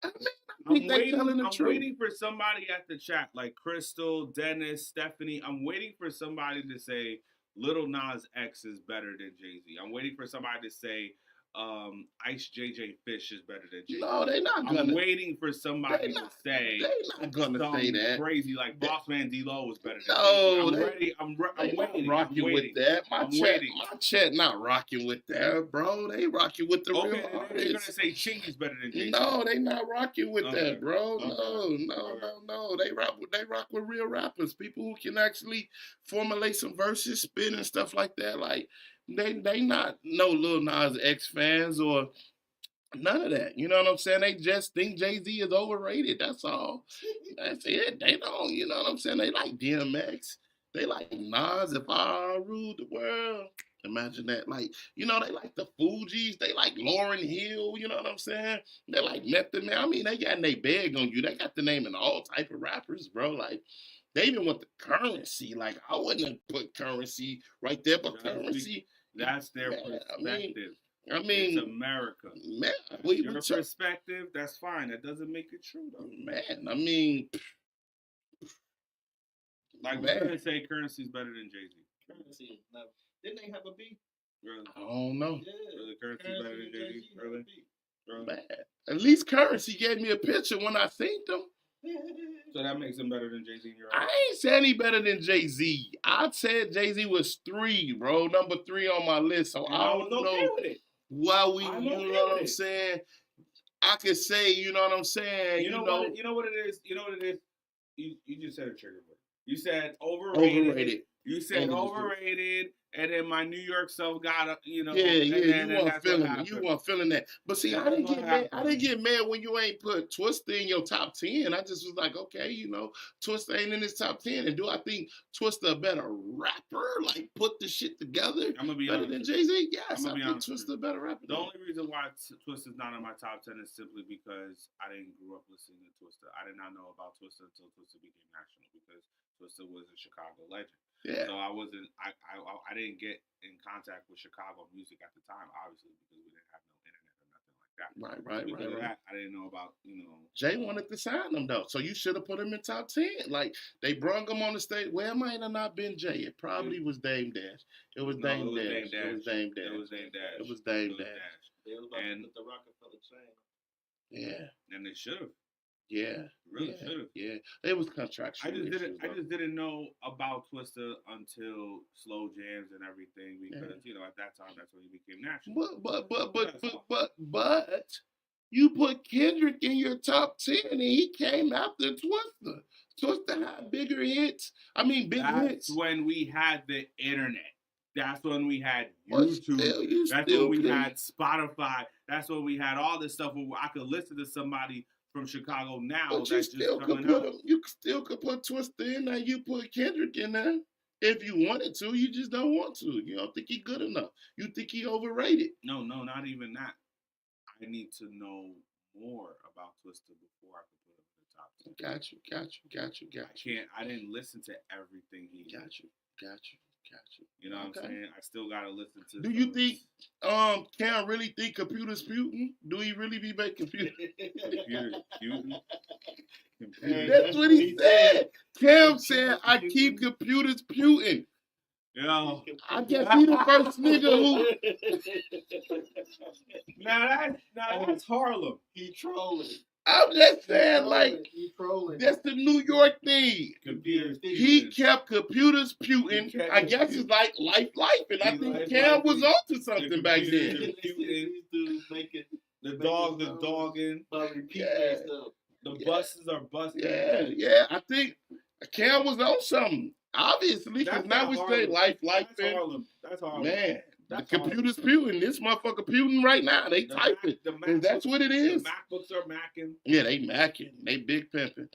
Speaker 1: I think they're telling the truth.
Speaker 2: I'm waiting for somebody at the chat, like Crystal, Dennis, Stephanie. I'm waiting for somebody to say Lil Nas X is better than Jay-Z. I'm waiting for somebody to say Ice JJ Fish is better than Jay-Z.
Speaker 1: No, they're not gonna.
Speaker 2: I'm waiting for somebody to say
Speaker 1: they're not gonna say that.
Speaker 2: Crazy like Bossman D-Lo was better than
Speaker 1: no,
Speaker 2: Jay-Z. I'm waiting.
Speaker 1: Rocking with that. My chat not rocking with that, bro. They rocking with the real artists.
Speaker 2: They're gonna say Chingy's better than Jay-Z.
Speaker 1: No, they not rocking with that, bro. No. They rock with real rappers, people who can actually formulate some verses, spin and stuff like that. Like they not no Lil Nas X fans or none of that. You know what I'm saying? They just think Jay-Z is overrated. That's all. That's it. They don't. You know what I'm saying? They like DMX. They like Nas. If I ruled the world. Imagine that. Like, you know, they like the Fugees. They like Lauryn Hill. You know what I'm saying? They like Method Man. I mean, they got their bag on you. They got the name in all type of rappers, bro. Like, they even want the Currency. Like, I wouldn't have put Currency right there, but Currency.
Speaker 2: That's their perspective.
Speaker 1: I mean,
Speaker 2: it's America.
Speaker 1: Man,
Speaker 2: your perspective, that's fine. That doesn't make it true, though.
Speaker 1: Man, I mean,
Speaker 2: like, we're gonna say Currency's better than Jay-Z.
Speaker 3: Currency, no. Didn't they have a beat?
Speaker 2: Really?
Speaker 1: I don't know.
Speaker 3: Yeah.
Speaker 2: Really, Currency's better than Jay-Z. Really?
Speaker 1: Man, at least Currency gave me a picture when I seen them.
Speaker 2: So that makes him better than Jay-Z in your eyes?
Speaker 1: I ain't saying he better than Jay-Z. I said Jay-Z was 3, bro. Number 3 on my list. So I don't know why we, you know what I'm saying? I could say, you know what I'm saying? You know what
Speaker 2: it is? You know what it is? You just said a trigger word. You said overrated. You said overrated. And then my New York self got you know.
Speaker 1: Yeah, you weren't feeling that. But see, I didn't get mad when you ain't put Twista in your top 10. I just was like, okay, you know, Twista ain't in his top 10. And do I think Twista a better rapper? Like, put the shit together?
Speaker 2: I'm gonna be
Speaker 1: better
Speaker 2: honest.
Speaker 1: than Jay-Z? Yes, I think
Speaker 2: Twista
Speaker 1: a better rapper.
Speaker 2: The only reason why Twista's not in my top 10 is simply because I didn't grow up listening to Twista. I did not know about Twista until Twista became national because Twista was a Chicago legend.
Speaker 1: Yeah.
Speaker 2: So I didn't get in contact with Chicago music at the time, obviously, because we didn't have no internet or nothing like that. Right. I didn't know about, you know.
Speaker 1: Jay wanted to sign him though, so you should have put him in top 10. Like they brung him on the stage. Well, it might have not been Jay. It probably was Dame Dash. It was Dame Dash.
Speaker 2: It was Dame Dash.
Speaker 1: It was Dame Dash.
Speaker 3: They was about to put the Rockefeller chain.
Speaker 2: Yeah. And they should have.
Speaker 1: Yeah,
Speaker 2: really should have.
Speaker 1: Yeah, it was contractual.
Speaker 2: I just didn't know about Twista until Slow Jams and everything because you know at that time that's when he became national.
Speaker 1: But you put Kendrick in your top 10 and he came after Twista. Twista had bigger hits. I mean, big hits.
Speaker 2: That's when we had the internet. That's when we had YouTube. That's when we had Spotify. That's when we had all this stuff where I could listen to somebody from Chicago now.
Speaker 1: But you still could put Twista in there. You put Kendrick in there if you wanted to. You just don't want to. You don't think he's good enough. You think he overrated.
Speaker 2: No, not even that. I need to know more about Twista before I could put him in the top 10.
Speaker 1: Got you.
Speaker 2: I didn't listen to everything he
Speaker 1: Got you.
Speaker 2: You know what I'm saying? I still gotta listen to.
Speaker 1: Do you think Cam really think computers putin'? Do he really be making computers putin'? That's what he said. Cam said, "I keep computers putin'."
Speaker 2: Yeah.
Speaker 1: I guess he the first nigga who.
Speaker 2: Now that's Harlem.
Speaker 3: He trolling.
Speaker 1: I'm just saying, like, that's the New York thing. He kept computers putin'. I guess it's like life, and I think Cam was onto something back then.
Speaker 2: The dogs are dogging. The buses are busting.
Speaker 1: Yeah. I think Cam was on something. Obviously, because now we say life,
Speaker 2: That's Harlem.
Speaker 1: Man. The computer's putin'. This motherfucker putin' right now. They typing. And that's what it is.
Speaker 2: The MacBooks are macking.
Speaker 1: Yeah, they macking. They big pimping.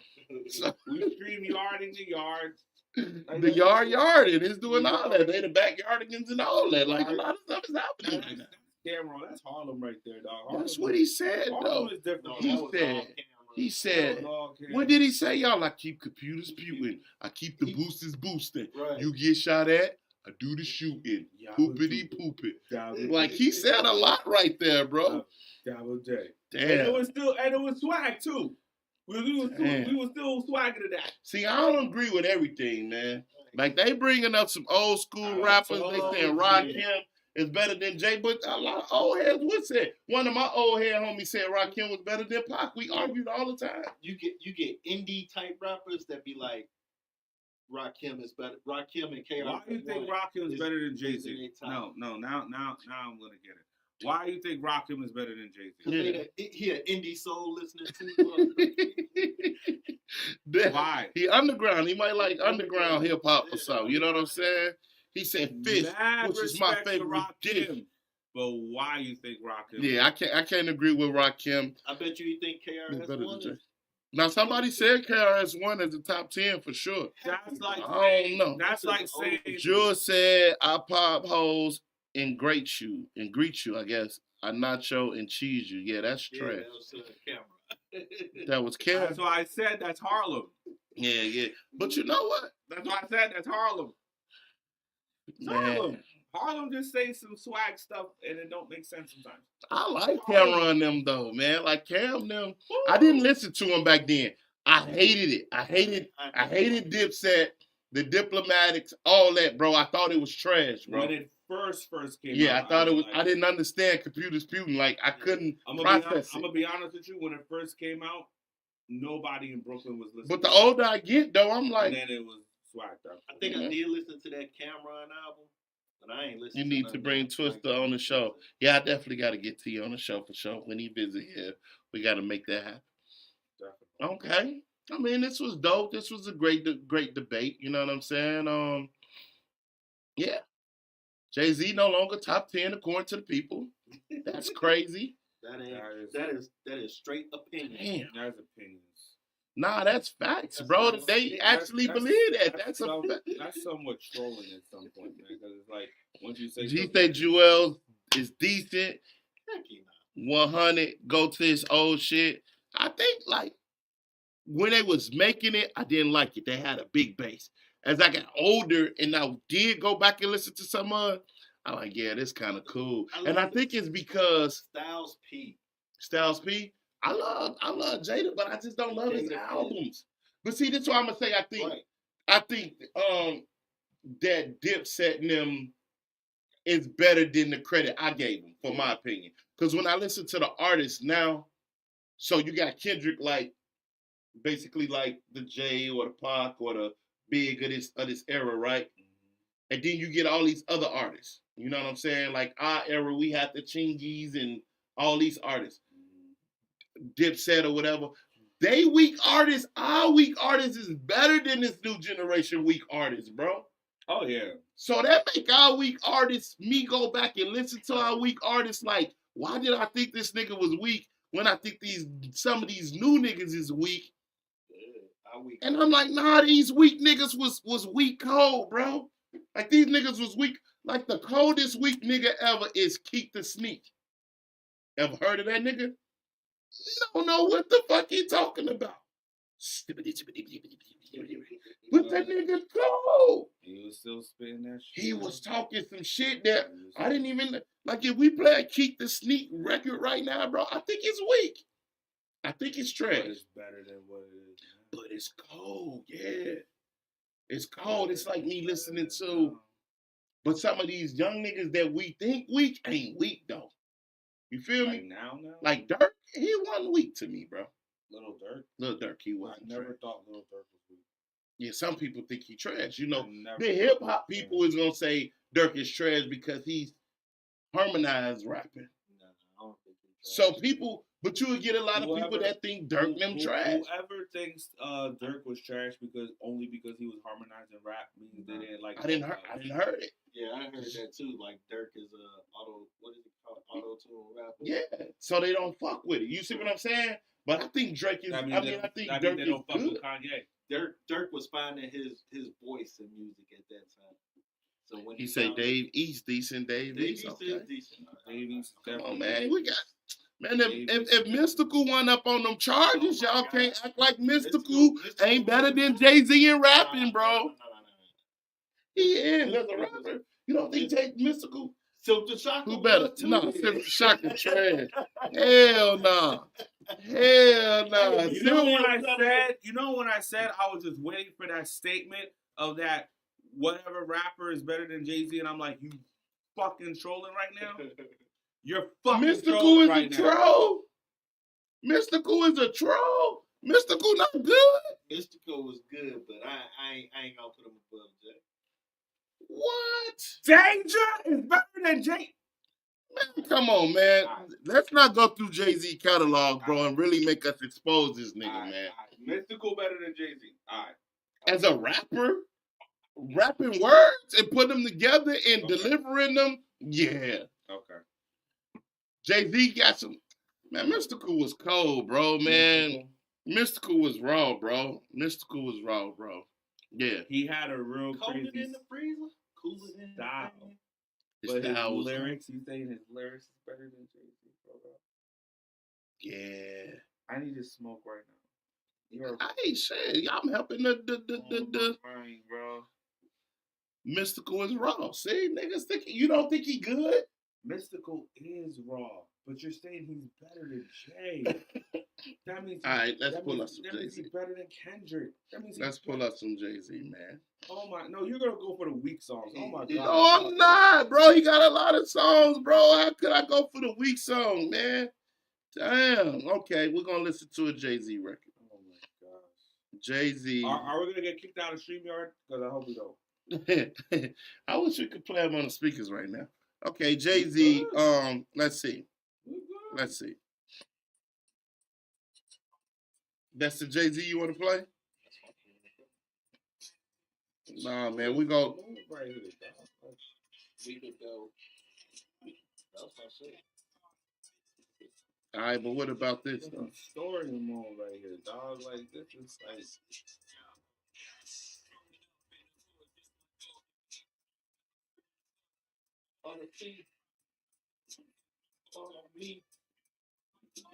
Speaker 2: So, we stream yarding the yards.
Speaker 1: The yard and it's doing all that. They the backyardigans and all that. Like a lot of stuff is happening right now.
Speaker 2: Cameron, that's Harlem right there, dog.
Speaker 1: That's what he said, though.
Speaker 2: Is different.
Speaker 1: He said, what did he say, y'all? I keep computers putin'. I keep the boosters boosting.
Speaker 3: Right.
Speaker 1: You get shot at, I do the shooting.
Speaker 2: Yeah,
Speaker 1: Poopity poopit.
Speaker 2: Double
Speaker 1: Like
Speaker 2: J.
Speaker 1: he said a lot right there, bro.
Speaker 2: Double J.
Speaker 1: Damn.
Speaker 2: And it was swag too. We was still swagging to that.
Speaker 1: See, I don't agree with everything, man. Like they bringing up some old school rappers. They saying Rakim is better than Jay, but a lot of old heads would say. One of my old head homies said Rakim was better than Pac. We argued all the time.
Speaker 3: You get indie type rappers that be like, Rakim is better. Rakim and KR.
Speaker 2: Why do you think Rakim is better than Jay-Z? No. Now I'm gonna get it. Why do you think Rakim is better than Jay-Z?
Speaker 3: He an indie soul listening
Speaker 1: to.
Speaker 2: Why?
Speaker 1: He underground. He might like underground hip hop or something. You know what I'm saying? He said Fist, which is my favorite dish.
Speaker 2: But why you think Rakim?
Speaker 1: Yeah, I can't agree with Rakim.
Speaker 3: I bet you think KR has won.
Speaker 1: Now somebody said KRS-One is the top 10 for sure.
Speaker 2: That's like
Speaker 1: I don't know.
Speaker 2: That's like saying
Speaker 1: Jules said I pop hoes and greet you, I guess. I nacho and cheese you. Yeah, that's trash.
Speaker 3: That was camera.
Speaker 1: That was camera.
Speaker 2: That's why I said that's Harlem.
Speaker 1: Yeah. But you know what?
Speaker 2: That's why I said that's Harlem. Harlem. Harlem just say some swag stuff and it don't make sense sometimes.
Speaker 1: I like Cameron them though, man. Like Cam them. I didn't listen to him back then. I hated it. I hated Dipset, the Diplomatics, all that, bro. I thought it was trash, bro.
Speaker 2: When it first came out.
Speaker 1: Yeah, I thought it was. I didn't understand computer sputing. Like I couldn't process it.
Speaker 2: I'm gonna be honest with you. When it first came out, nobody in Brooklyn was listening.
Speaker 1: But the older I get, though, I'm like.
Speaker 2: And then it was swag.
Speaker 3: I think I did listen to that Cameron album. I ain't listening.
Speaker 1: You need to bring Twister on the show. Yeah, I definitely got to get T on the show for sure. When he visit here, we got to make that happen. Definitely. Okay. I mean, this was dope. This was a great debate. You know what I'm saying? Yeah. Jay-Z no longer top 10 according to the people. That's crazy.
Speaker 3: That is straight opinion.
Speaker 1: Damn.
Speaker 2: That's opinions.
Speaker 1: Nah, that's facts, bro. They actually believe that. That's
Speaker 2: somewhat trolling at some point, man. Because it's like once you say
Speaker 1: G say Joel is decent. 100 go to his old shit. I think like when they was making it, I didn't like it. They had a big bass. As I got older and I did go back and listen to some of, I'm like, yeah, this kind of cool. And I think it's because Styles P. I love Jada, but I just don't love his albums. But see, that's why I'm gonna say I think that Dipset and them is better than the credit I gave them, for my opinion. Because when I listen to the artists now, so you got Kendrick like basically like the J or the Pac or the Big of this era, right? And then you get all these other artists. You know what I'm saying? Like our era, we had the Chingies and all these artists. Dipset or whatever, they weak artists. Our weak artists is better than this new generation weak artists, bro.
Speaker 2: Oh yeah.
Speaker 1: So that make our weak artists. Me go back and listen to our weak artists. Like, why did I think this nigga was weak when I think some of these new niggas is weak? And I'm like, nah, these weak niggas was weak cold, bro. Like these niggas was weak. Like the coldest weak nigga ever is Keith the Sneak. Ever heard of that nigga? You don't know what the fuck he talking about. But that nigga cold.
Speaker 2: He was still spitting that shit.
Speaker 1: He was talking some shit that I didn't even like. If we play a Keith the Sneak record right now, bro, I think it's weak. I think it's trash.
Speaker 2: But it's better than what it is. Man.
Speaker 1: But it's cold, yeah. It's cold. It's like me listening to. But some of these young niggas that we think weak ain't weak though. You feel me?
Speaker 2: Now?
Speaker 1: Like Dirk, he wasn't weak to me, bro.
Speaker 2: Little Dirk,
Speaker 1: he wasn't.
Speaker 2: I never thought Little Dirk was weak.
Speaker 1: Yeah, some people think he trash. You know, the hip hop people is gonna say Dirk is trash because he's harmonized rapping.
Speaker 3: No, I don't think he's
Speaker 1: So
Speaker 3: trash.
Speaker 1: people, but you would get a lot of people that think Dirk them trash.
Speaker 2: Whoever thinks Dirk was trash because he was harmonizing rap means they didn't like.
Speaker 1: I didn't heard it.
Speaker 3: Yeah, I heard that too. Like Dirk is auto-tune rapper.
Speaker 1: Yeah, so they don't fuck with it. You see what I'm saying? But I think Drake is. I think Dirk is
Speaker 2: don't fuck
Speaker 1: good.
Speaker 2: With Kanye.
Speaker 3: Dirk was finding his voice in music at that time. So when
Speaker 1: he said Dave East decent, Dave East
Speaker 3: is decent.
Speaker 2: Dave East,
Speaker 1: come on, man, we got. Man, if Mystical went up on them charges, y'all can't act like Mystical ain't better than Jay-Z in rapping, bro. He is as a rapper. You don't think Mystical?
Speaker 3: Silk the Shocker.
Speaker 1: Who better? No, Silk the Shocker trash. Hell no. Hell no.
Speaker 2: You know when I said I was just waiting for that statement of that whatever rapper is better than Jay-Z, and I'm like, you fucking trolling right now? You're fucking
Speaker 1: Mystical
Speaker 2: trolling
Speaker 1: is
Speaker 2: right
Speaker 1: a
Speaker 2: now.
Speaker 1: troll. Mystical is a troll. Mystical not good.
Speaker 3: Mystical was good, but I ain't gonna put him above Jay.
Speaker 1: What?
Speaker 2: Danger is better than Jay.
Speaker 1: Man, come on, man. Let's not go through Jay-Z catalog, bro, and really make us expose this nigga, man.
Speaker 2: Mystical better than Jay-Z. All right.
Speaker 1: As a rapper, rapping words and putting them together and delivering them, yeah.
Speaker 2: Okay.
Speaker 1: Jay-Z got some. Man, Mystical was cold, bro, man. Mystical was raw, bro. Mystical was raw, bro. Yeah.
Speaker 2: He had a real
Speaker 3: Cold
Speaker 2: crazy
Speaker 3: in the freezer. Cooler in
Speaker 2: style.
Speaker 1: But
Speaker 2: his lyrics, he's saying his lyrics is better than Jay-Z, bro.
Speaker 1: Yeah.
Speaker 2: I need to smoke right now.
Speaker 1: I ain't saying I'm helping the
Speaker 2: mind, bro.
Speaker 1: Mystical is raw. See, niggas think you don't think he good?
Speaker 2: Mystical is raw, but you're saying he's better than Jay. That means
Speaker 1: all right. Let's pull up some
Speaker 2: Jay-Z. That means
Speaker 1: Jay-Z.
Speaker 2: he's better than Kendrick. That means
Speaker 1: let's pull up some Jay-Z, man.
Speaker 2: Oh my, no, you're gonna go for the weak songs. Oh my god.
Speaker 1: No, I'm not, bro. He got a lot of songs, bro. How could I go for the weak song, man? Damn. Okay, we're gonna listen to a Jay-Z record.
Speaker 2: Oh my gosh.
Speaker 1: Jay-Z.
Speaker 2: Are we gonna get kicked out of StreamYard? Because I hope we don't.
Speaker 1: I wish we could play them on the speakers right now. Okay, Jay-Z. Let's see. Let's see. That's the Jay-Z you want to play? Nah, man, we go.
Speaker 3: We could go. That's my shit.
Speaker 1: All right, but what about this though?
Speaker 2: Story mode right here, dog. Like this is like.
Speaker 3: On the feet. On me.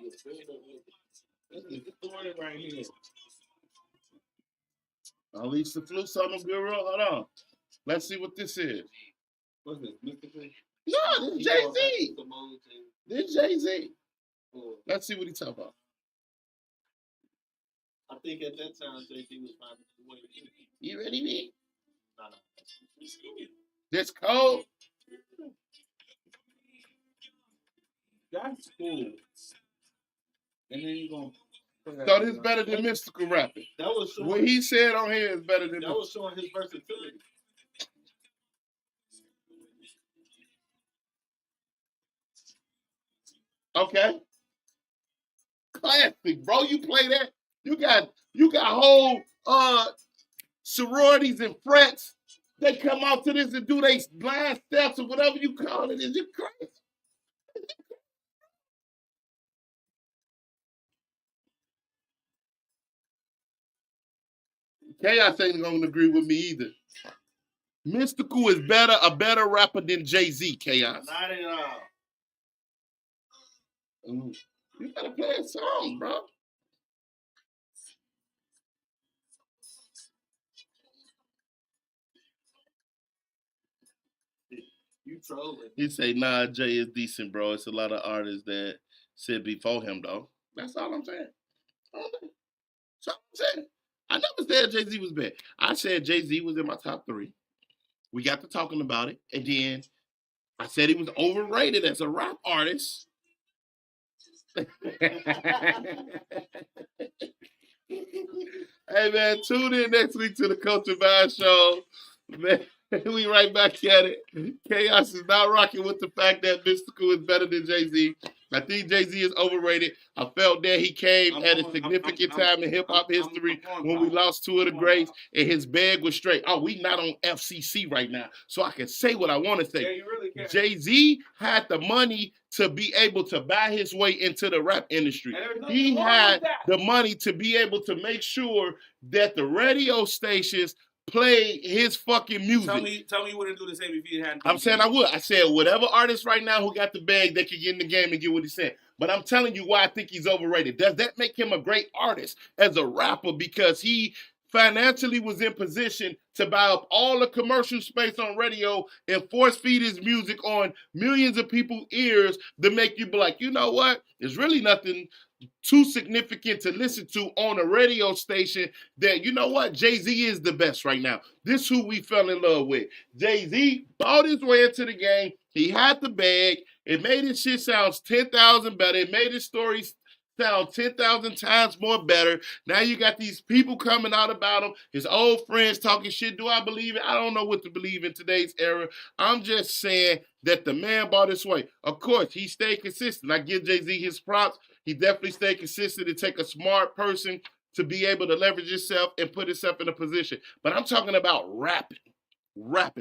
Speaker 2: This is the story right here.
Speaker 1: Unleash the Flute, son of Guru. Hold on. Let's see what this is.
Speaker 2: What's this? Mystical?
Speaker 1: No, this is Jay-Z. This is Jay-Z. Let's see what he's talking about.
Speaker 3: I think at that time Jay-Z was finding his way.
Speaker 1: You ready, me?
Speaker 3: No.
Speaker 1: This cold.
Speaker 2: That's cool. And then you're gonna.
Speaker 1: So this better than Mystical rapping.
Speaker 3: That was showing,
Speaker 1: what he said on here is better than
Speaker 3: that was showing his versatility.
Speaker 1: Okay. Classic, bro. You play that. You got whole sororities and frets. They come out to this and do they blind steps or whatever you call it. Is you crazy? Chaos ain't gonna agree with me either. Mystical is a better rapper than Jay-Z, Chaos.
Speaker 3: Not at all.
Speaker 1: You gotta play a song, bro.
Speaker 3: You trolling.
Speaker 1: He say, nah, Jay is decent, bro. It's a lot of artists that said before him, though. That's all I'm saying. That's all I'm saying. I never said Jay-Z was bad. I said Jay-Z was in my top 3. We got to talking about it. And then I said he was overrated as a rap artist. Hey, man, tune in next week to the Culture Vibe Show. Man, we right back at it. Chaos is not rocking with the fact that Mystical is better than Jay-Z. I think Jay-Z is overrated. I felt that he came at a significant time in hip-hop history when we lost 2 of the greats and his bag was straight. Oh, we not on FCC right now, so I can say what I want to say.
Speaker 2: Yeah, you really can.
Speaker 1: Jay-Z had the money to be able to buy his way into the rap industry. He had the money to be able to make sure that the radio stations play his fucking music.
Speaker 2: Tell me you wouldn't do the same if you hadn't.
Speaker 1: I'm saying I would. I said whatever artist right now who got the bag, they could get in the game and get what he's saying. But I'm telling you why I think he's overrated. Does that make him a great artist as a rapper? Because he financially was in position to buy up all the commercial space on radio and force feed his music on millions of people's ears to make you be like, you know what? There's really nothing too significant to listen to on a radio station that, you know what? Jay-Z is the best right now. This is who we fell in love with. Jay-Z bought his way into the game. He had the bag. It made his shit sound 10,000 better. It made his stories sound 10,000 times more better. Now you got these people coming out about him, his old friends talking shit. Do I believe it? I don't know what to believe in today's era. I'm just saying that the man bought his way. Of course, he stayed consistent. I give Jay-Z his props. He definitely stayed consistent. It take a smart person to be able to leverage himself and put himself in a position. But I'm talking about rapping.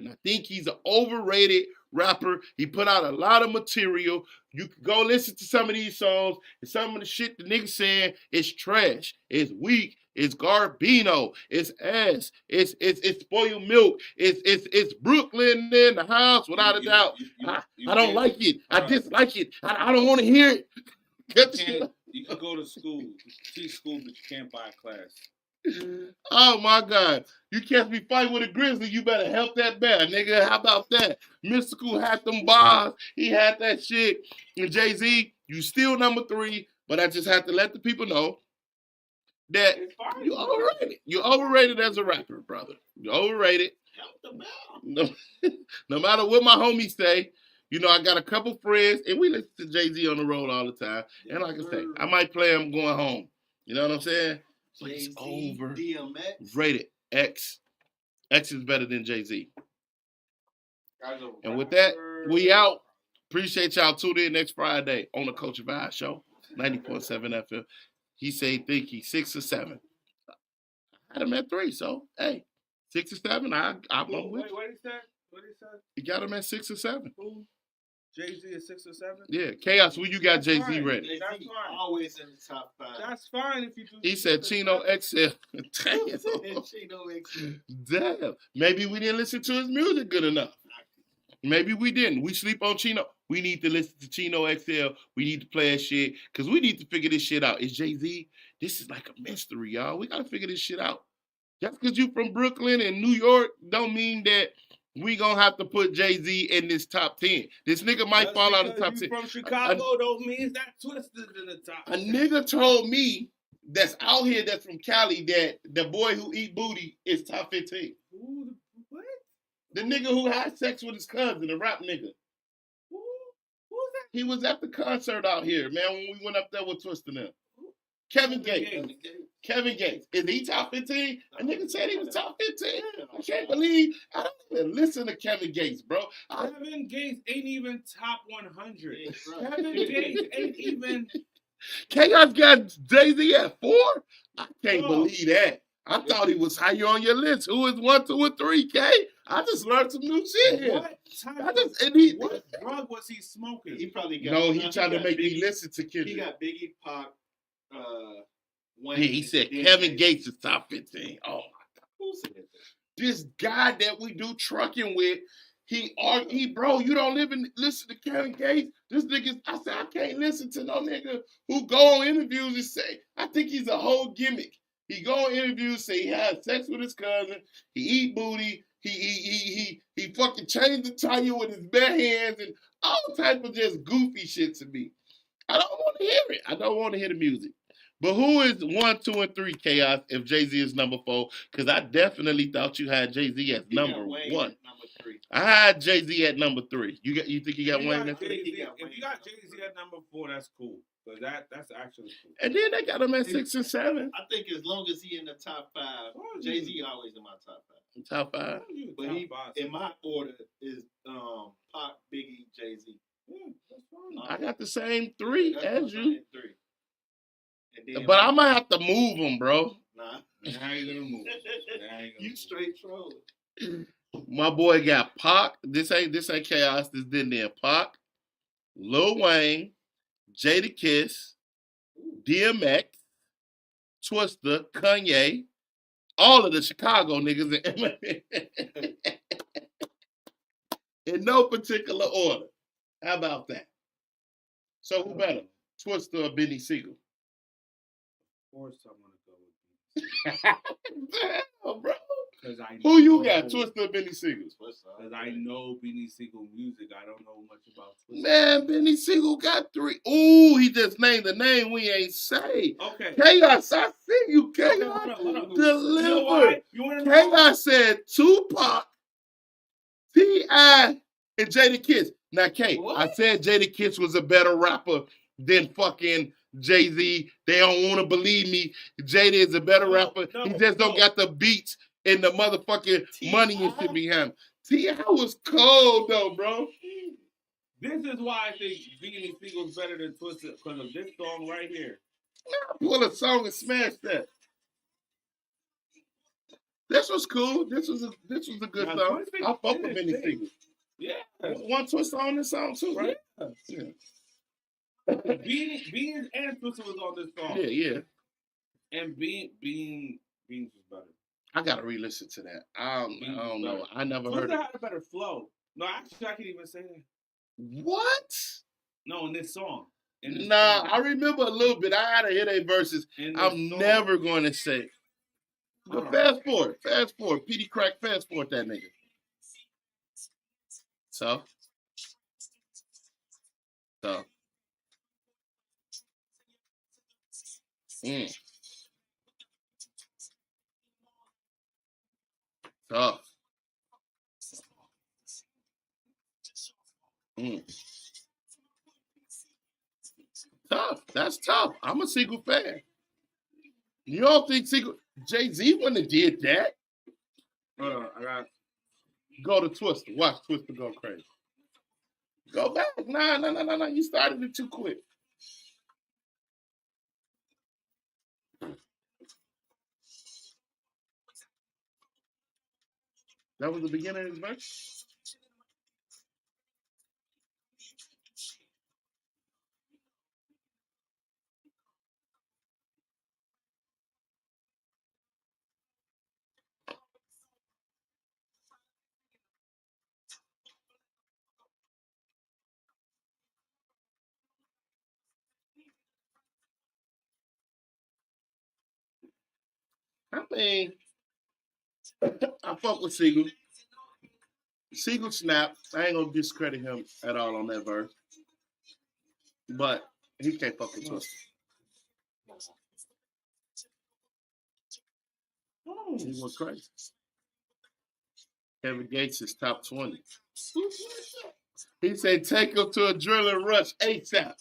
Speaker 1: I think he's an overrated rapper. He put out a lot of material. You can go listen to some of these songs, and some of the shit the nigga saying is trash. It's weak. It's Garbino. It's ass. It's spoiled milk. It's Brooklyn in the house without a doubt. I don't like it. I dislike it. I don't want to hear it.
Speaker 2: You can go to school, teach school, but you can't buy a class.
Speaker 1: Oh my God. You can't be fighting with a grizzly. You better help that bear, nigga. How about that? Mystical had them bars. He had that shit. And Jay-Z, you still number 3, but I just have to let the people know that you overrated. You're overrated as a rapper, brother. You're overrated. No matter what my homies say, you know, I got a couple friends, and we listen to Jay-Z on the road all the time. And like I say, I might play him going home. You know what I'm saying? But it's overrated. X is better than Jay-Z. And with that, we out. Appreciate y'all tuning in next Friday on the Culture Vybz Show, 90.7 FM. He think he's 6 or 7. I had him at 3, so hey, 6 or 7. I'm with you.
Speaker 2: What he said?
Speaker 1: You got him at 6 or 7.
Speaker 2: Who? Jay-Z is 6 or 7?
Speaker 1: Yeah, Chaos, where you got Jay-Z ready?
Speaker 3: Jay-Z always in the top 5.
Speaker 2: That's fine if you do.
Speaker 1: He said Chino XL. Damn.
Speaker 3: Chino XL.
Speaker 1: Damn. Maybe we didn't listen to his music good enough. Maybe we didn't. We sleep on Chino. We need to listen to Chino XL. We need to play that shit because we need to figure this shit out. Is Jay-Z? This is like a mystery, y'all. We got to figure this shit out. Just because you from Brooklyn and New York don't mean that we gonna have to put Jay-Z in this top 10. This nigga might fall out of the top 10.
Speaker 2: From Chicago don't mean that twisted in the top 10.
Speaker 1: A nigga told me that's out here that's from Cali that the boy who eat booty is top 15.
Speaker 2: What?
Speaker 1: The nigga who had sex with his cousin, the rap nigga.
Speaker 2: Who's that?
Speaker 1: He was at the concert out here, man, when we went up there with Twistin' Them. Kevin Gates. Kevin Gates. Is he top 15? A nigga said he was top 15. I can't believe I don't even listen to Kevin Gates, bro.
Speaker 2: Kevin Gates ain't even top 100. Kevin Gates ain't even.
Speaker 1: Chaos got Jay-Z at 4? I can't believe that. I thought he was higher on your list. Who is 1, 2, or 3, K? I just learned some new shit here.
Speaker 2: What drug was he smoking?
Speaker 3: He probably got.
Speaker 1: No, he tried to make me listen to Kendrick.
Speaker 3: He got Biggie, Pac, Wayne.
Speaker 1: Yeah, he said Kevin Gates is top 15. Oh my God.
Speaker 3: Who said that?
Speaker 1: This guy that we do trucking with, bro, you don't listen to Kevin Gates. This nigga, I said, I can't listen to no nigga who go on interviews and say, I think he's a whole gimmick. He go on interviews, say he had sex with his cousin, he eat booty, he fucking changed the tire with his bare hands and all type of just goofy shit to me. I don't want to hear it. I don't want to hear the music. But who is 1, 2, and 3, Chaos, if Jay-Z is number 4? Because I definitely thought you had Jay-Z as number 1.
Speaker 3: Number 3.
Speaker 1: I had Jay-Z at number 3. You think you got Wayne at 3?
Speaker 2: If you got Jay-Z at number 4, that's cool. But that's actually cool.
Speaker 1: And then they got him at 6 and 7.
Speaker 3: I think as long as he in the top 5, Jay-Z always in my top 5.
Speaker 1: Top 5.
Speaker 3: But he, in my order, is Pac, Biggie, Jay-Z.
Speaker 2: Yeah, that's fine.
Speaker 1: I got the same 3 as you.
Speaker 3: 3.
Speaker 1: But I might have to move them, bro.
Speaker 3: Nah.
Speaker 2: How you gonna move?
Speaker 3: You straight trolling.
Speaker 1: My boy got Pac. This ain't Chaos. This didn't there. Pac, Lil Wayne, Jadakiss, DMX, Twista, Kanye, all of the Chicago niggas in no particular order. How about that? So who better, Twista or Benny Siegel?
Speaker 2: Of course, I want to go with
Speaker 1: Damn, bro.
Speaker 2: Who
Speaker 1: you got? Twista or Benny Siegel?
Speaker 2: Because I know Benny Siegel music. I don't know much about Twista.
Speaker 1: Man, Benny Siegel got 3. Ooh, he just named the name we ain't say.
Speaker 2: Okay.
Speaker 1: Chaos, I see you. Chaos
Speaker 2: hold on.
Speaker 1: delivered.
Speaker 2: You know
Speaker 1: Chaos said Tupac, T.I., and Jada Kiss. Now, K, I said Jada Kiss was a better rapper than fucking Jay-Z. They don't want to believe me. Jada is a better rapper. He just don't got the beats and the motherfucking money and shit behind him. T.I. was cold, though, bro.
Speaker 2: This is why I think Benny Siegel's better than Twista, because of this song right here.
Speaker 1: Pull a song and smash that. This was cool. This was a good song. I fuck with Benny Siegel.
Speaker 2: Yeah.
Speaker 1: One Twista on this song too, right? Yeah.
Speaker 2: Beans and Twista was on this song.
Speaker 1: Yeah.
Speaker 2: And Beans was better.
Speaker 1: I gotta re-listen to that. I don't know. I never heard
Speaker 2: it.
Speaker 1: Twista
Speaker 2: had a better flow. No, actually, I can't even say that.
Speaker 1: What?
Speaker 2: No, in this song.
Speaker 1: I remember a little bit. I had to hear their verses. I'm never going to say. But fast forward. Petey Crack, fast forward that nigga. So. Tough. Tough. That's tough. I'm a Siegel fan. You don't think Jay-Z wouldn't have did that?
Speaker 2: I got.
Speaker 1: Go to Twista. Watch Twista go crazy. Go back. No. You started it too quick. That was the beginning of his verse? I mean, I fuck with Siegel. Siegel snapped. I ain't gonna discredit him at all on that verse. But he can't fuck with Twista. He went crazy. Kevin Gates is top 20. He said, take him to a drilling rush ASAP.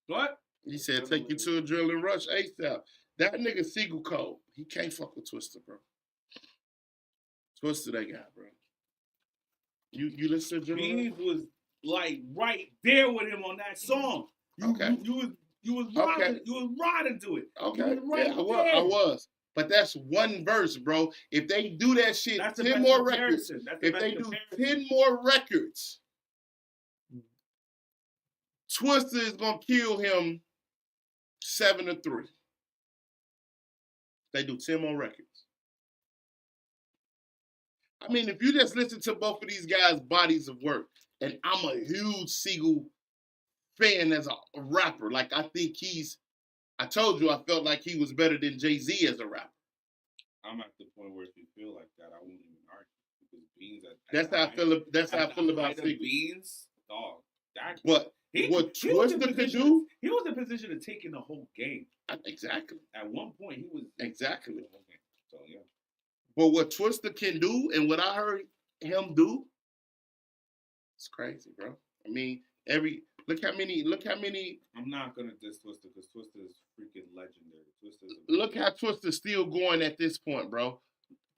Speaker 2: What?
Speaker 1: He said, take you to a drilling rush ASAP. That nigga Siegel cold. He can't fuck with Twista, bro. Twista that guy, bro. You listen to
Speaker 2: Beans was like right there with him on that song. You was riding to it.
Speaker 1: Okay. I was. But that's one verse, bro. If they do that shit, 10 more records. If they do 10 more records, Twista is gonna kill him 7-3. They do 10 more records. I mean, if you just listen to both of these guys' bodies of work, and I'm a huge Siegel fan as a rapper. Like, I think I told you I felt like he was better than Jay-Z as a rapper.
Speaker 2: I'm at the point where if you feel like that, I won't even argue. Because Beans
Speaker 1: That's how I feel about Siegel.
Speaker 2: Beans, dog.
Speaker 1: What Twista could do?
Speaker 2: He was in position of taking the whole game.
Speaker 1: Exactly.
Speaker 2: At one point, he was
Speaker 1: exactly.
Speaker 2: The whole game. So yeah.
Speaker 1: But what Twista can do and what I heard him do, it's crazy, bro. I mean, look how many.
Speaker 2: I'm not gonna diss Twista because Twista is freaking legendary.
Speaker 1: Look how Twista's still going at this point, bro.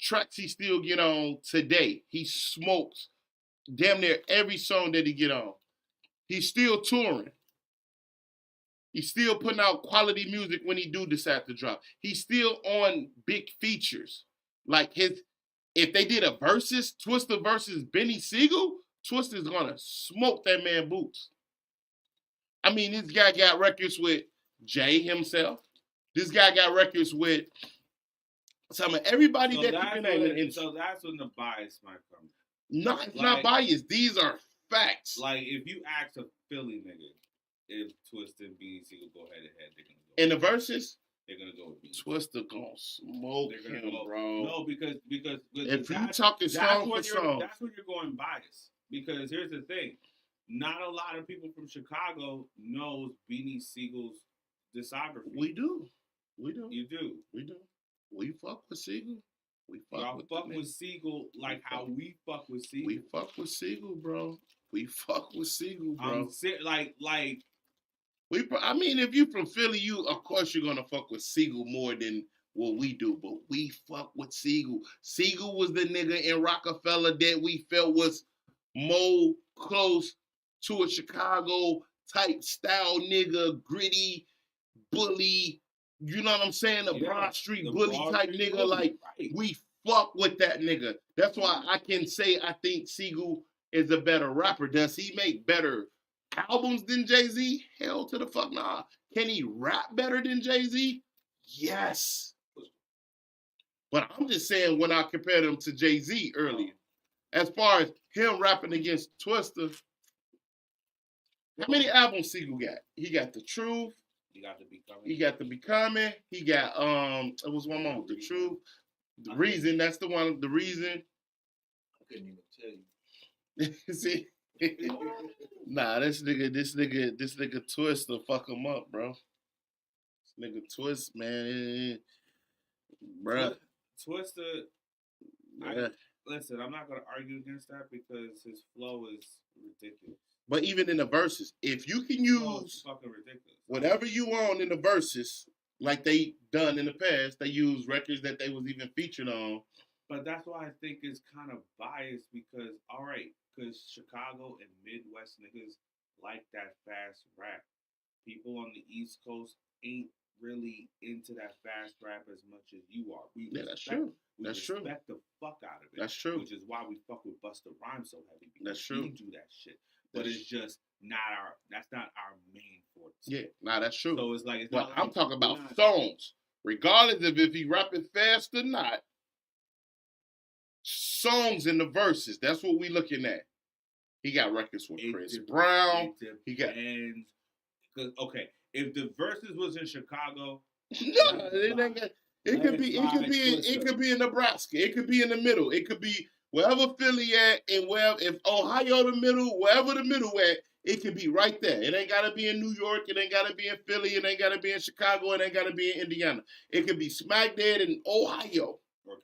Speaker 1: Tracks he still get on today. He smokes damn near every song that he get on. He's still touring. He's still putting out quality music when he do decide to drop. He's still on big features. Like if they did a versus, Twista versus Benny Siegel, Twista's gonna smoke that man boots. I mean, this guy got records with Jay himself. This guy got records with some of everybody that you can name.
Speaker 2: So that's when the bias might come.
Speaker 1: No, it's not biased. These are facts.
Speaker 2: Like if you ask a Philly nigga if Twista and Benny Siegel go head to head, they're gonna go.
Speaker 1: In the verses,
Speaker 2: they're gonna go with Beanie.
Speaker 1: Twista gonna smoke him, bro.
Speaker 2: No, because
Speaker 1: if you talking song for song,
Speaker 2: that's when you're going biased. Because here's the thing, not a lot of people from Chicago knows Beanie Siegel's discography.
Speaker 1: We do.
Speaker 2: You do.
Speaker 1: We do. We fuck with Siegel. We
Speaker 2: fuck with Siegel like how we fuck with Siegel.
Speaker 1: We fuck with Siegel, bro. We fuck with Siegel, bro.
Speaker 2: Like.
Speaker 1: I mean, if you from Philly, of course you're gonna fuck with Siegel more than what we do. But we fuck with Siegel. Siegel was the nigga in Rockefeller that we felt was more close to a Chicago type style nigga, gritty, bully. You know what I'm saying? The Broad Street bully type nigga. Bully, like, right. We fuck with that nigga. That's why I can say I think Siegel is a better rapper. Does he make better albums than Jay-Z? Hell to the fuck nah. Can he rap better than Jay-Z? Yes. But I'm just saying when I compared him to Jay-Z earlier, as far as him rapping against Twista, how many albums Siegel got? He got The Truth.
Speaker 2: He got The Becoming.
Speaker 1: He got The Becoming. He got it was one more, The Truth. The Reason, that's the one, The Reason.
Speaker 3: I couldn't even tell you.
Speaker 1: See? Nah, this nigga Twista fuck him up, bro. This nigga Twist, man. Bruh.
Speaker 2: Twista, yeah. Listen, I'm not gonna argue against that because his flow is ridiculous.
Speaker 1: But even in the verses, if you can use
Speaker 2: fucking ridiculous.
Speaker 1: Whatever you want in the verses, like they done in the past, they use records that they was even featured on.
Speaker 2: But that's why I think it's kind of biased because, all right, because Chicago and Midwest niggas like that fast rap. People on the East Coast ain't really into that fast rap as much as you are.
Speaker 1: That's true.
Speaker 2: We respect the fuck out of it.
Speaker 1: That's true.
Speaker 2: Which is why we fuck with Busta Rhymes so heavy.
Speaker 1: That's true.
Speaker 2: We do that shit. But it's just that's not our main forte.
Speaker 1: Yeah, nah, that's true.
Speaker 2: So it's like,
Speaker 1: but I'm talking about songs. Regardless of if he rapping fast or not, songs in the verses, that's what we looking at. He got records with Chris Brown. He got
Speaker 2: okay. If the verses was in Chicago,
Speaker 1: no, it could be in Nebraska. It could be in the middle. It could be wherever Philly at, and if Ohio the middle, wherever the middle at, it could be right there. It ain't gotta be in New York. It ain't gotta be in Philly. It ain't gotta be in Chicago. It ain't gotta be in Indiana. It could be smack dead in Ohio
Speaker 2: or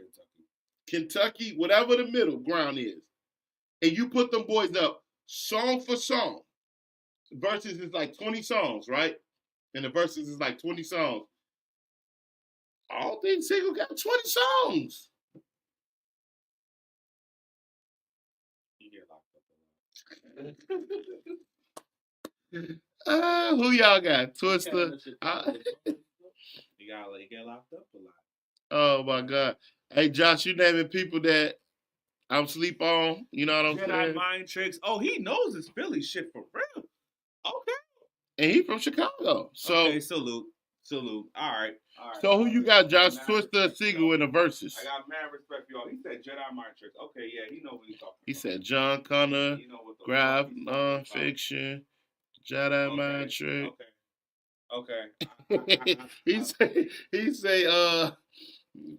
Speaker 1: Kentucky, whatever the middle ground is, and you put them boys up song for song. Verses is like 20 songs, right? And the verses is like 20 songs. I don't think Siegel got 20 songs.
Speaker 2: You get locked
Speaker 1: up. Who y'all got? Twista.
Speaker 2: You get locked up a lot.
Speaker 1: Oh my God. Hey Josh, you naming people that I'm sleep on. You know what I'm saying?
Speaker 2: Jedi Mind Tricks. Oh, he knows his Philly shit for real. Okay.
Speaker 1: And he from Chicago. So
Speaker 2: okay, salute. All right.
Speaker 1: So who you got, Josh? Twista, Siegel in the verses.
Speaker 2: I got mad respect for y'all. He said Jedi Mind Tricks. Okay, yeah, he know what he's talking about.
Speaker 1: He said John Connor, Graph, Nonfiction, Jedi Mind Tricks.
Speaker 2: Okay.
Speaker 1: he say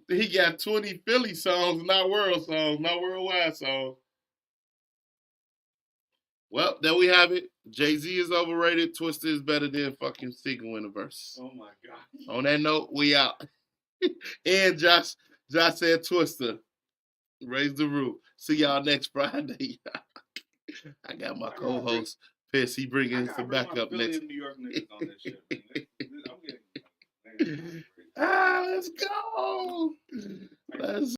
Speaker 1: he got 20 Philly songs, not worldwide songs. Well, there we have it. Jay-Z is overrated. Twista is better than fucking Siegel in the verse.
Speaker 2: Oh my God.
Speaker 1: On that note, we out. And Josh said Twista. Raise the roof. See y'all next Friday. I got my co-host pissed. He bringing some backup next.
Speaker 2: New York niggas on this shit. I'm getting
Speaker 1: let's go.